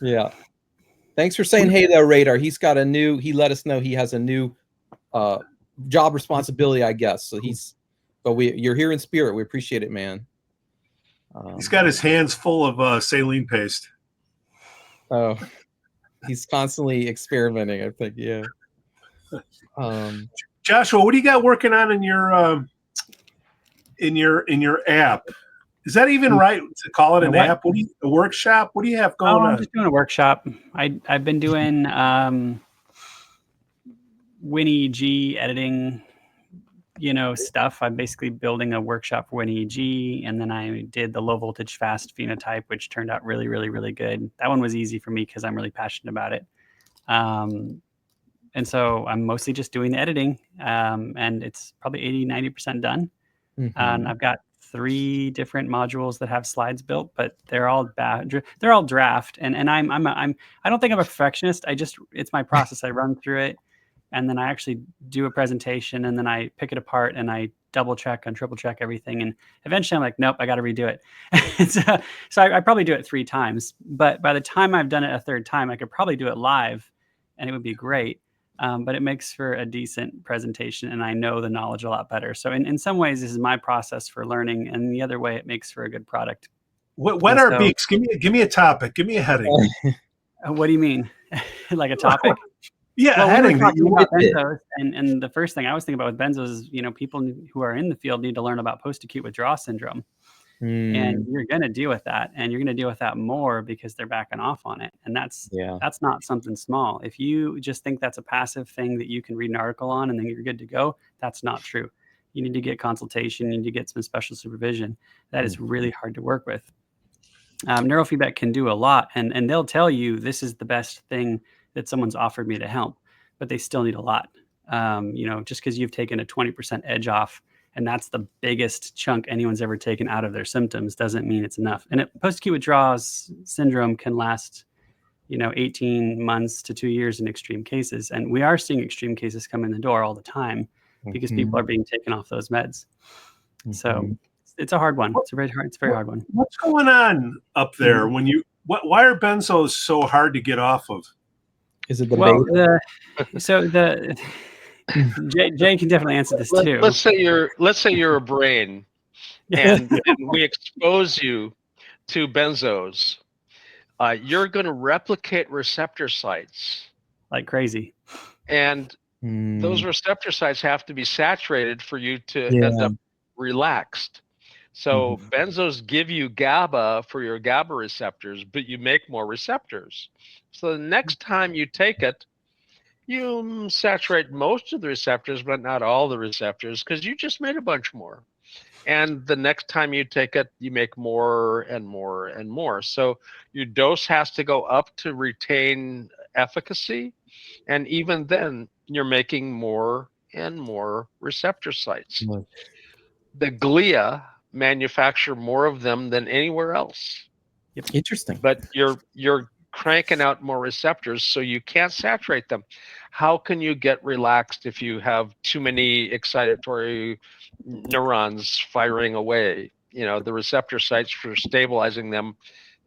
Yeah. Thanks for saying hey there, Radar. He let us know he has a new job responsibility, I guess. So you're here in spirit. We appreciate it, man. He's got his hands full of saline paste. Oh, he's constantly experimenting, I think. Yeah. Joshua, what do you got working on in your app? Is that even right to call it an app? A workshop? What do you have going on? I'm just doing a workshop. I've been doing WinEEG editing, stuff. I'm basically building a workshop for WinEEG, and then I did the low voltage fast phenotype, which turned out really, really, really good. That one was easy for me because I'm really passionate about it. And so I'm mostly just doing the editing, and it's probably 80-90% done. And I've got 3 different modules that have slides built, but they're all bad. They're all draft. And I don't think I'm a perfectionist. It's my process. I run through it, and then I actually do a presentation, and then I pick it apart and I double check and triple check everything. And eventually I'm like, nope, I got to redo it. So I probably do it 3 times, but by the time I've done it a 3rd time, I could probably do it live and it would be great. But it makes for a decent presentation, and I know the knowledge a lot better. So in some ways, this is my process for learning, and the other way, it makes for a good product. What are beaks? Give me a topic. Give me a heading. What do you mean? Like a topic? Yeah, well, a heading. About benzos, and the first thing I was thinking about with benzos is, people who are in the field need to learn about post-acute withdrawal syndrome. And you're going to deal with that, and you're going to deal with that more because they're backing off on it. And that's not something small. If you just think that's a passive thing that you can read an article on and then you're good to go, that's not true. You need to get consultation. You need to get some special supervision. That is really hard to work with. Neurofeedback can do a lot, and they'll tell you this is the best thing that someone's offered me to help, but they still need a lot. Just because you've taken a 20% edge off, and that's the biggest chunk anyone's ever taken out of their symptoms, doesn't mean it's enough. And post-acute withdrawal syndrome can last, 18 months to 2 years in extreme cases. And we are seeing extreme cases come in the door all the time because people are being taken off those meds. So it's a hard one. It's a very hard one. What's going on up there why are benzos so hard to get off of? Is it the Jay can definitely answer this too. Let's say you're a brain, and we expose you to benzos. You're going to replicate receptor sites like crazy, and those receptor sites have to be saturated for you to end up relaxed. So benzos give you GABA for your GABA receptors, but you make more receptors. So the next time you take it, you saturate most of the receptors, but not all the receptors, because you just made a bunch more. And the next time you take it, you make more and more and more. So your dose has to go up to retain efficacy. And even then, you're making more and more receptor sites. The glia manufacture more of them than anywhere else. Interesting. But you're cranking out more receptors, so you can't saturate them. How can you get relaxed if you have too many excitatory neurons firing away? The receptor sites for stabilizing them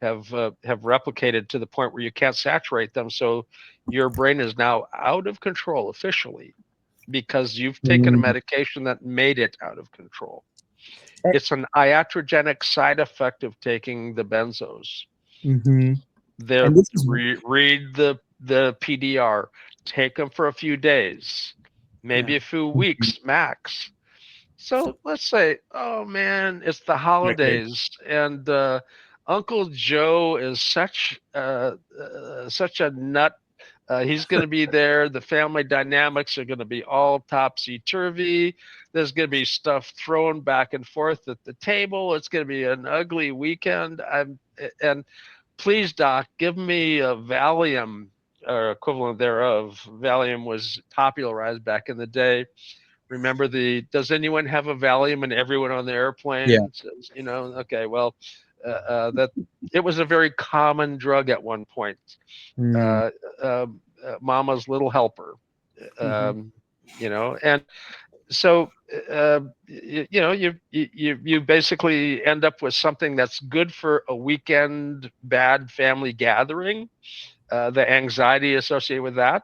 have replicated to the point where you can't saturate them. So your brain is now out of control officially because you've taken a medication that made it out of control. It's an iatrogenic side effect of taking the benzos. Read the PDR. Take them for a few days, maybe a few weeks max. So let's say, oh man, it's the holidays, and Uncle Joe is such a nut. He's going to be there. The family dynamics are going to be all topsy-turvy. There's going to be stuff thrown back and forth at the table. It's going to be an ugly weekend. And please, doc, give me a Valium or equivalent thereof. Valium was popularized back in the day. Remember does anyone have a Valium and everyone on the airplane? Yeah. Says, okay, well, that it was a very common drug at one point. Mama's little helper, and so you basically end up with something that's good for a weekend bad family gathering. The anxiety associated with that.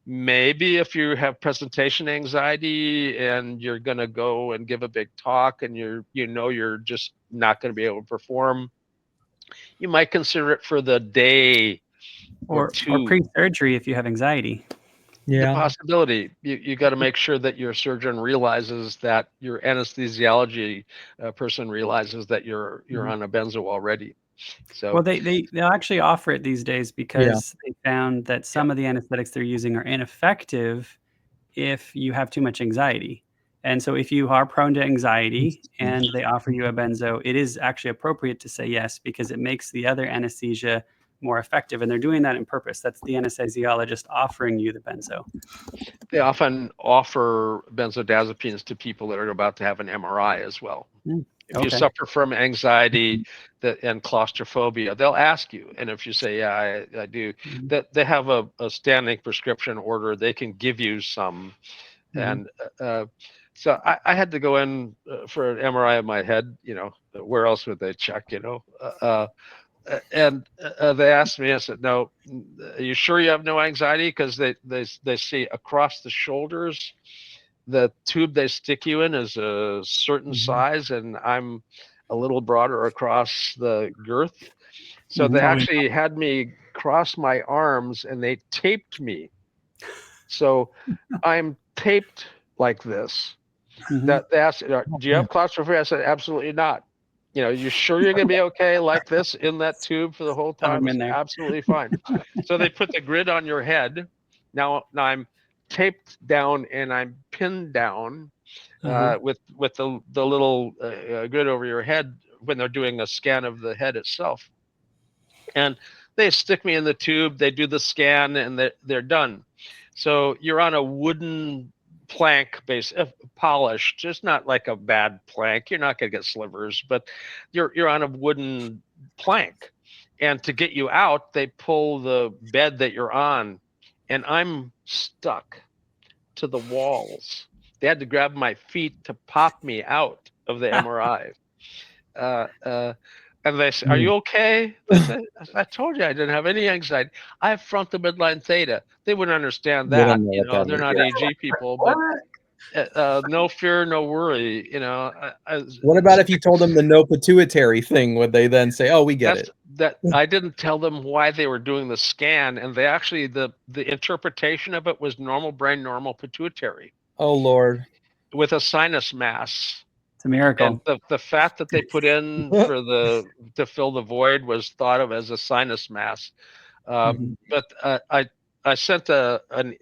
Maybe if you have presentation anxiety and you're going to go and give a big talk and you're just not going to be able to perform, you might consider it for the day or pre-surgery if you have anxiety. The possibility. You got to make sure that your surgeon realizes that your anesthesiology person realizes that you're on a benzo already. So they'll actually offer it these days because they found that some of the anesthetics they're using are ineffective if you have too much anxiety. And so if you are prone to anxiety and they offer you a benzo, it is actually appropriate to say yes, because it makes the other anesthesia more effective. And they're doing that on purpose. That's the anesthesiologist offering you the benzo. They often offer benzodiazepines to people that are about to have an MRI as well. If you suffer from anxiety and claustrophobia, they'll ask you. And if you say, yeah, I do, that they have a standing prescription order. They can give you some. And so I had to go in for an MRI of my head. Where else would they check, and they asked me, I said, no, are you sure you have no anxiety? Because they see across the shoulders, the tube they stick you in is a certain size, and I'm a little broader across the girth. So they actually had me cross my arms and they taped me. So I'm taped like this. That they asked, do you have claustrophobia? I said, absolutely not. You sure you're going to be okay like this in that tube for the whole time? Absolutely fine. So they put the grid on your head. Now I'm taped down and I'm pinned down with the little grid over your head when they're doing a scan of the head itself. And they stick me in the tube, they do the scan, and they're done. So you're on a wooden plank base, polished, just not like a bad plank. You're not going to get slivers, but you're on a wooden plank. And to get you out, they pull the bed that you're on, and I'm stuck to the walls. They had to grab my feet to pop me out of the MRI. And they say, are you okay? They said, I told you I didn't have any anxiety. I have frontal midline theta. They wouldn't understand that. They're not EEG people, but no fear, no worry. What about if you told them the no pituitary thing? Would they then say, oh, we get it? That I didn't tell them why they were doing the scan, and they actually, the interpretation of it was normal brain, normal pituitary. Oh, Lord. With a sinus mass. It's a miracle. And the fat that they put in to fill the void was thought of as a sinus mass. But I sent an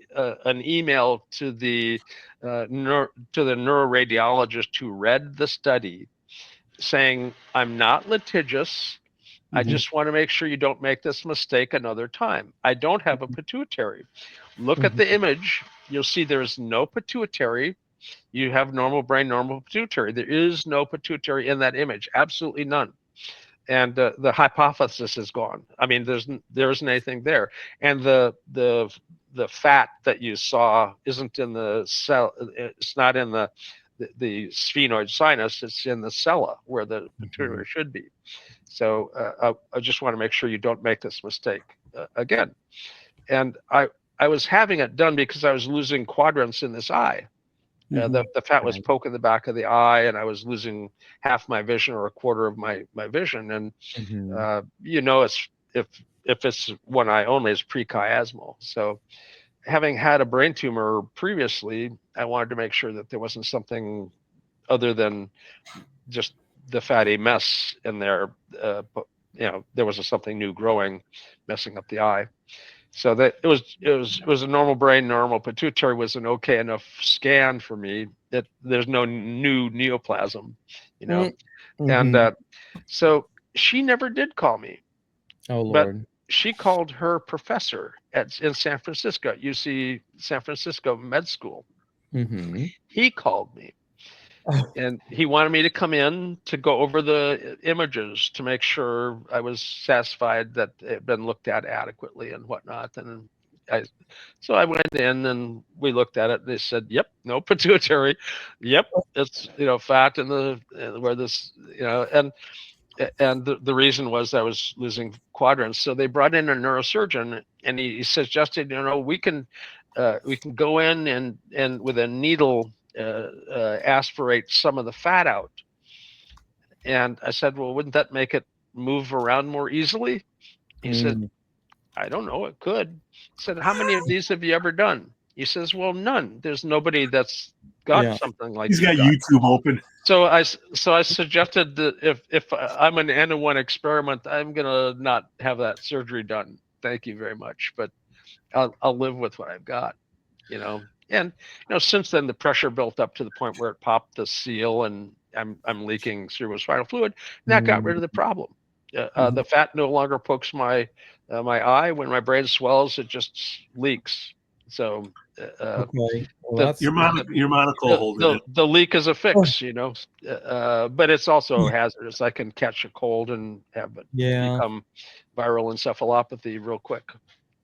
email to the neuroradiologist who read the study, saying, I'm not litigious. I just want to make sure you don't make this mistake another time. I don't have a pituitary. Look at the image. You'll see there's no pituitary. You have normal brain, normal pituitary. There is no pituitary in that image, absolutely none. And the hypothesis is gone. I mean, there isn't anything there. And the fat that you saw isn't in the cell. It's not in the sphenoid sinus. It's in the sella where the pituitary should be. So I just want to make sure you don't make this mistake again. And I was having it done because I was losing quadrants in this eye. The fat was poking the back of the eye, and I was losing half my vision or a quarter of my vision. And it's if it's one eye only, it's pre-chiasmal. So having had a brain tumor previously, I wanted to make sure that there wasn't something other than just the fatty mess in there. There wasn't something new growing, messing up the eye. So that it was a normal brain, normal pituitary was an okay enough scan for me. That there's no new neoplasm, and so she never did call me. Oh, Lord! But she called her professor in San Francisco, at UC San Francisco Med School. He called me. And he wanted me to come in to go over the images to make sure I was satisfied that it had been looked at adequately and whatnot. And so I went in and we looked at it. And they said, "Yep, no pituitary. Yep, it's fat in where this and the reason was I was losing quadrants. So they brought in a neurosurgeon, and he suggested, we can go in and with a needle." Aspirate some of the fat out. And I said, well, wouldn't that make it move around more easily? He said, I don't know, it could. I said, how many of these have you ever done? He says, well, none. There's nobody that's got something like that. He's got YouTube open. So I suggested that if I'm an N of 1 experiment, I'm gonna not have that surgery done. Thank you very much, but I'll live with what I've got, And since then the pressure built up to the point where it popped the seal, and I'm leaking cerebrospinal fluid, and that got rid of the problem. The fat no longer pokes my eye. When my brain swells, it just leaks. So Okay. Well, the, Your monocle holding it. the leak is a fix, but it's also hazardous. I can catch a cold and have it become viral encephalopathy real quick.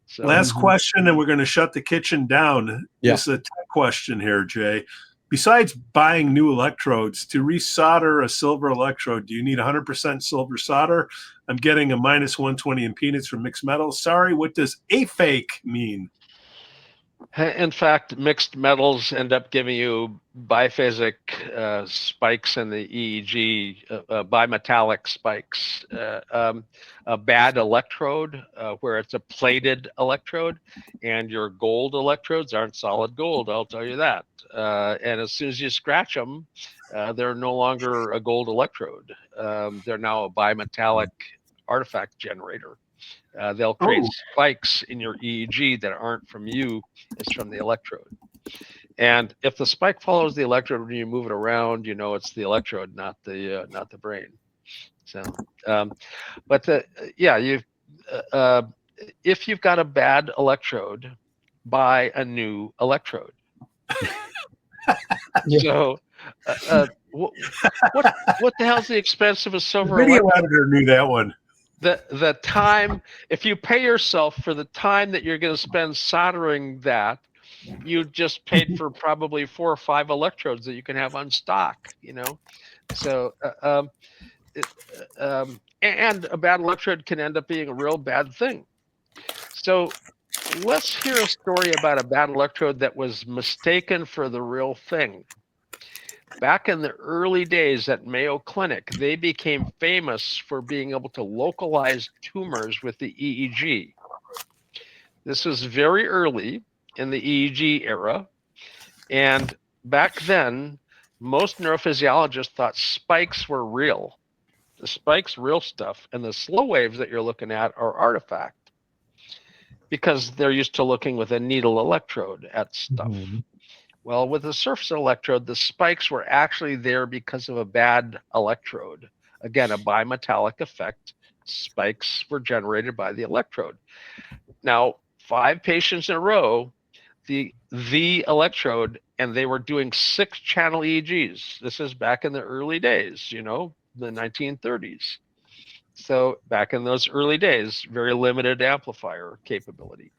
So, Last question, and we're going to shut the kitchen down. Yeah. This is a tech question here, Jay. Besides buying new electrodes, to resolder a silver electrode, do you need 100% silver solder? I'm getting a minus 120 impedance from mixed metals. Sorry, what does afake mean? in fact, mixed metals end up giving you biphasic spikes in the EEG, bimetallic spikes. A bad electrode, where it's a plated electrode, and your gold electrodes aren't solid gold, I'll tell you that. And as soon as you scratch them, they're no longer a gold electrode. They're now a bimetallic artifact generator. They'll create spikes in your EEG that aren't from you, it's from the electrode. And if the spike follows the electrode when you move it around, you know it's the electrode, not the brain. So, if you've got a bad electrode, buy a new electrode. So, what the hell's the expense of a silver Video electrode? editor knew that one. The time, if you pay yourself for the time that you're going to spend soldering that, you just paid for probably 4 or 5 electrodes that you can have on stock, So, and a bad electrode can end up being a real bad thing. So let's hear a story about a bad electrode that was mistaken for the real thing. Back in the early days at Mayo Clinic, they became famous for being able to localize tumors with the EEG. This was very early in the EEG era. And back then, most neurophysiologists thought spikes were real. The spikes, real stuff, and the slow waves that you're looking at are artifact, because they're used to looking with a needle electrode at stuff. Mm-hmm. Well, with the surface electrode, the spikes were actually there because of a bad electrode. Again, a bimetallic effect. Spikes were generated by the electrode. Now, 5 patients in a row, the electrode, and they were doing 6-channel EEGs. This is back in the early days, the 1930s. So back in those early days, very limited amplifier capability.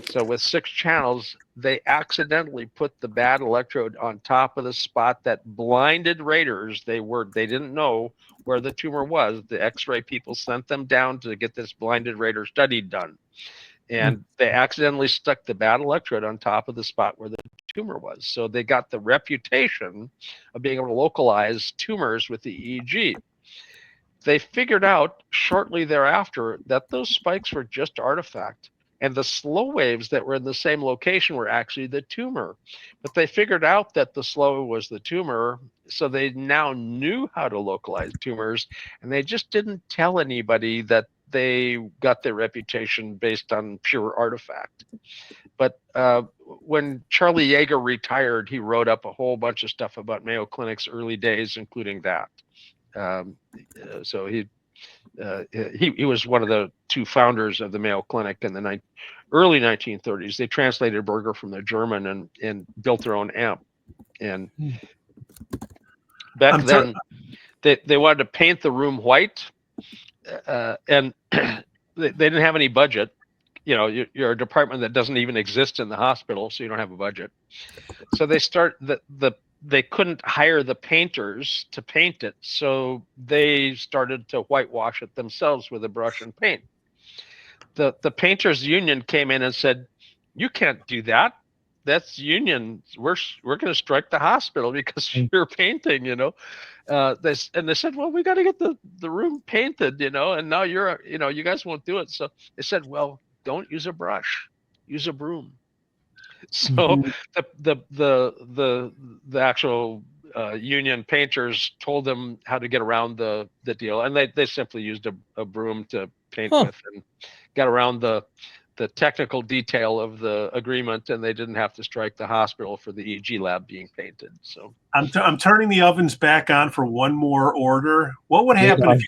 So with 6 channels, they accidentally put the bad electrode on top of the spot that blinded raters. They didn't know where the tumor was. The X-ray people sent them down to get this blinded rater study done. And they accidentally stuck the bad electrode on top of the spot where the tumor was. So they got the reputation of being able to localize tumors with the EEG. They figured out shortly thereafter that those spikes were just artifact, and the slow waves that were in the same location were actually the tumor. But they figured out that the slow was the tumor, so they now knew how to localize tumors, and they just didn't tell anybody that they got their reputation based on pure artifact. But when Charlie Yeager retired, he wrote up a whole bunch of stuff about Mayo Clinic's early days, including that. So he was one of the 2 founders of the Mayo Clinic in the early 1930s. They translated Berger from the German and built their own amp. And back then, they wanted to paint the room white, and they didn't have any budget. You're a department that doesn't even exist in the hospital, so you don't have a budget. So they couldn't hire the painters to paint it, so they started to whitewash it themselves with a brush and paint. The painters union came in and said, "You can't do that. That's union. We're going to strike the hospital because you're painting." They said, "Well, we got to get the room painted, and now you guys won't do it." So they said, "Well, don't use a brush, use a broom." So the actual union painters told them how to get around the deal, and they simply used a broom to paint with and got around the technical detail of the agreement, and they didn't have to strike the hospital for the EEG lab being painted. So I'm turning the ovens back on for one more order. What would happen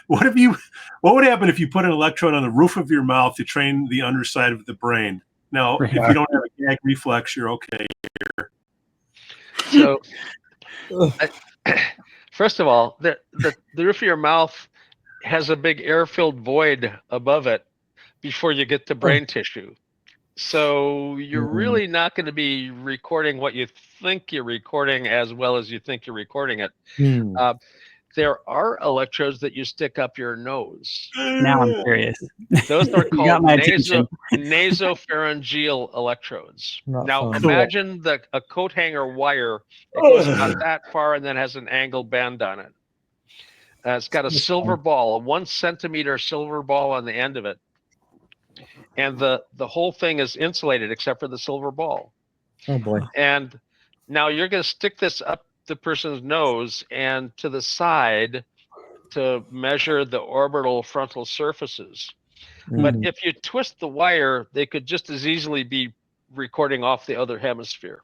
what would happen if you put an electrode on the roof of your mouth to train the underside of the brain? Now, if you don't have a gag reflex, you're okay here. So, first of all, the roof of your mouth has a big air-filled void above it before you get to brain tissue. So you're really not going to be recording what you think you're recording as well as you think you're recording it. There are electrodes that you stick up your nose. Now I'm curious. Those are You got called my attention. naso-pharyngeal electrodes. Not Now fun. imagine a coat hanger wire that goes about that far and then has an angle band on it. It's got a silver ball, a 1 centimeter silver ball on the end of it. And the whole thing is insulated except for the silver ball. Oh boy. And now you're going to stick this up the person's nose and to the side to measure the orbital frontal surfaces. But if you twist the wire, they could just as easily be recording off the other hemisphere.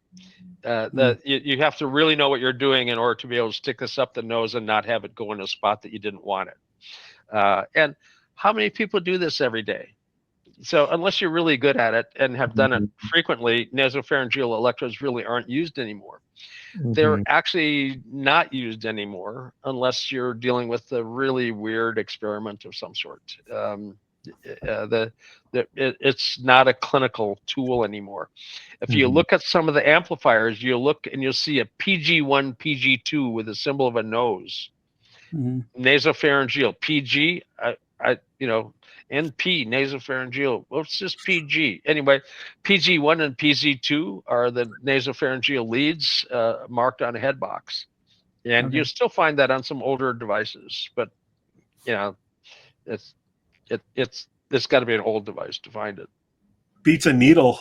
You have to really know what you're doing in order to be able to stick this up the nose and not have it go in a spot that you didn't want it. And how many people do this every day? So unless you're really good at it and have done it frequently, nasopharyngeal electrodes really aren't used anymore. They're actually not used anymore unless you're dealing with a really weird experiment of some sort. It's not a clinical tool anymore. If you look at some of the amplifiers, you'll look and you'll see a PG1, PG2 with a symbol of a nose. Nasopharyngeal, PG, NP, nasopharyngeal. Well, it's just PG. Anyway, PG1 and PG2 are the nasopharyngeal leads marked on a head box. And you still find that on some older devices, but it's got to be an old device to find it. Beats a needle.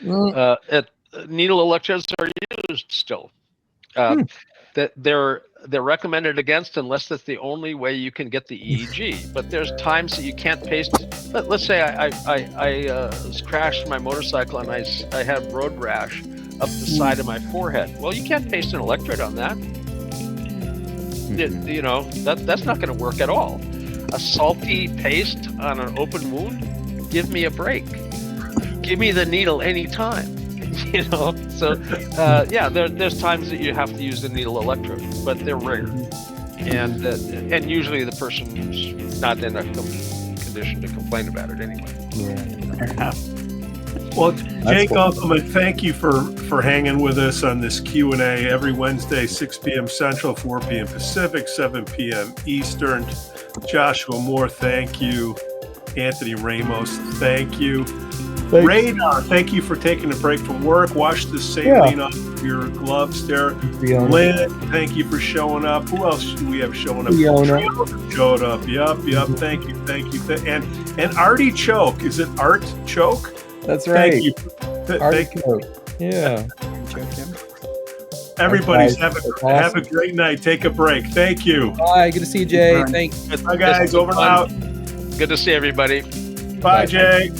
Needle electrodes are used still. That they're recommended against unless that's the only way you can get the EEG. But there's times that you can't paste. But let's say I crashed my motorcycle and I have road rash up the side of my forehead. Well, you can't paste an electrode on that. That's not going to work at all. A salty paste on an open wound? Give me a break. Give me the needle anytime. So there's times that you have to use the needle electrode, but they're rare, and usually the person's not in a condition to complain about it anyway. Well, Jay Gunkelman, thank you for hanging with us on this Q&A every Wednesday, 6 p.m. Central, 4 p.m. Pacific, 7 p.m. Eastern. Joshua Moore, thank you. Anthony Ramos, thank you. Radar, thank you for taking a break from work. Wash the saline off your gloves there. Lynn, thank you for showing up. Who else do we have showing up? Triona showed up. Yep. Thank you. And Artie Choke. Is it Art Choke? That's right. Thank you. Thank you. Yeah. Everybody's have a great night. Take a break. Thank you. Bye. Good to see you, Jay. Thanks. Bye, guys. Over and out. Good to see everybody. Bye, Jay.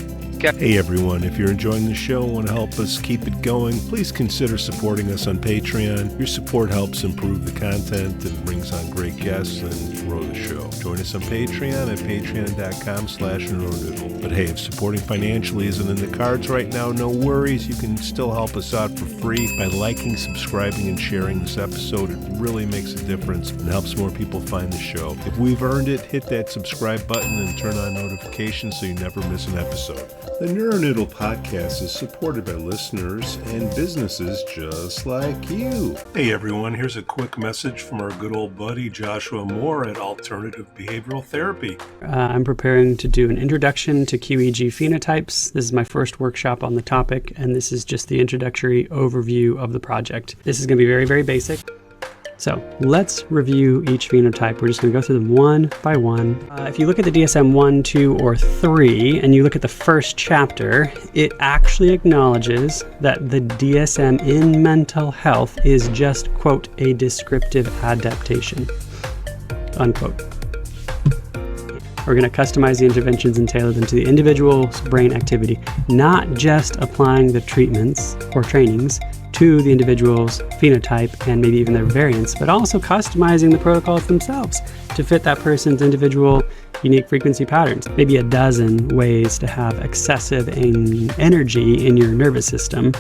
Hey everyone, if you're enjoying the show and want to help us keep it going, please consider supporting us on Patreon. Your support helps improve the content and brings on great guests and grow the show. Join us on Patreon at patreon.com/NeuroNoodle. But hey, if supporting financially isn't in the cards right now, no worries. You can still help us out for free by liking, subscribing, and sharing this episode. It really makes a difference and helps more people find the show. If we've earned it, hit that subscribe button and turn on notifications so you never miss an episode. The NeuroNoodle Podcast is supported by listeners and businesses just like you. Hey everyone, here's a quick message from our good old buddy Joshua Moore at Alternative Behavioral Therapy. I'm preparing to do an introduction to QEEG phenotypes. This is my first workshop on the topic, and this is just the introductory overview of the project. This is going to be very, very basic. So let's review each phenotype. We're just going to go through them one by one. If you look at the DSM-1, 2, or 3, and you look at the first chapter, it actually acknowledges that the DSM in mental health is just, quote, a descriptive adaptation, unquote. We're going to customize the interventions and tailor them to the individual's brain activity, not just applying the treatments or trainings to the individual's phenotype and maybe even their variants, but also customizing the protocols themselves to fit that person's individual unique frequency patterns. Maybe a dozen ways to have excessive energy in your nervous system,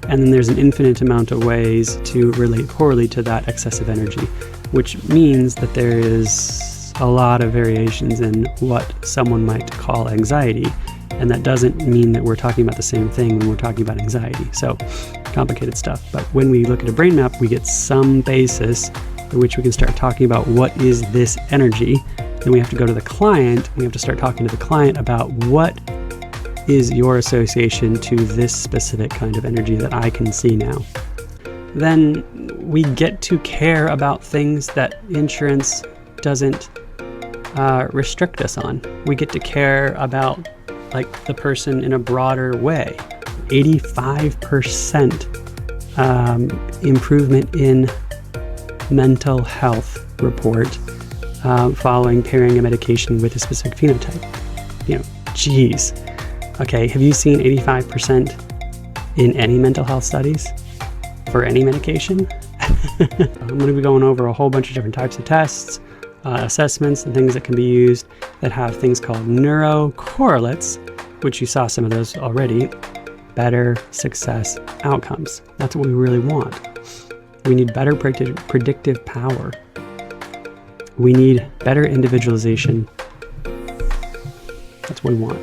and then there's an infinite amount of ways to relate poorly to that excessive energy, which means that there is a lot of variations in what someone might call anxiety. And that doesn't mean that we're talking about the same thing when we're talking about anxiety. So complicated stuff. But when we look at a brain map, we get some basis in which we can start talking about what is this energy. Then we have to go to the client. We have to start talking to the client about what is your association to this specific kind of energy that I can see now. Then we get to care about things that insurance doesn't restrict us on. We get to care about like the person in a broader way. 85% improvement in mental health report following pairing a medication with a specific phenotype. Geez. Okay, have you seen 85% in any mental health studies for any medication? I'm going to be going over a whole bunch of different types of tests, assessments, and things that can be used that have things called neurocorrelates, which you saw some of those already. Better success outcomes. That's what we really want. We need better predictive power. We need better individualization. That's what we want.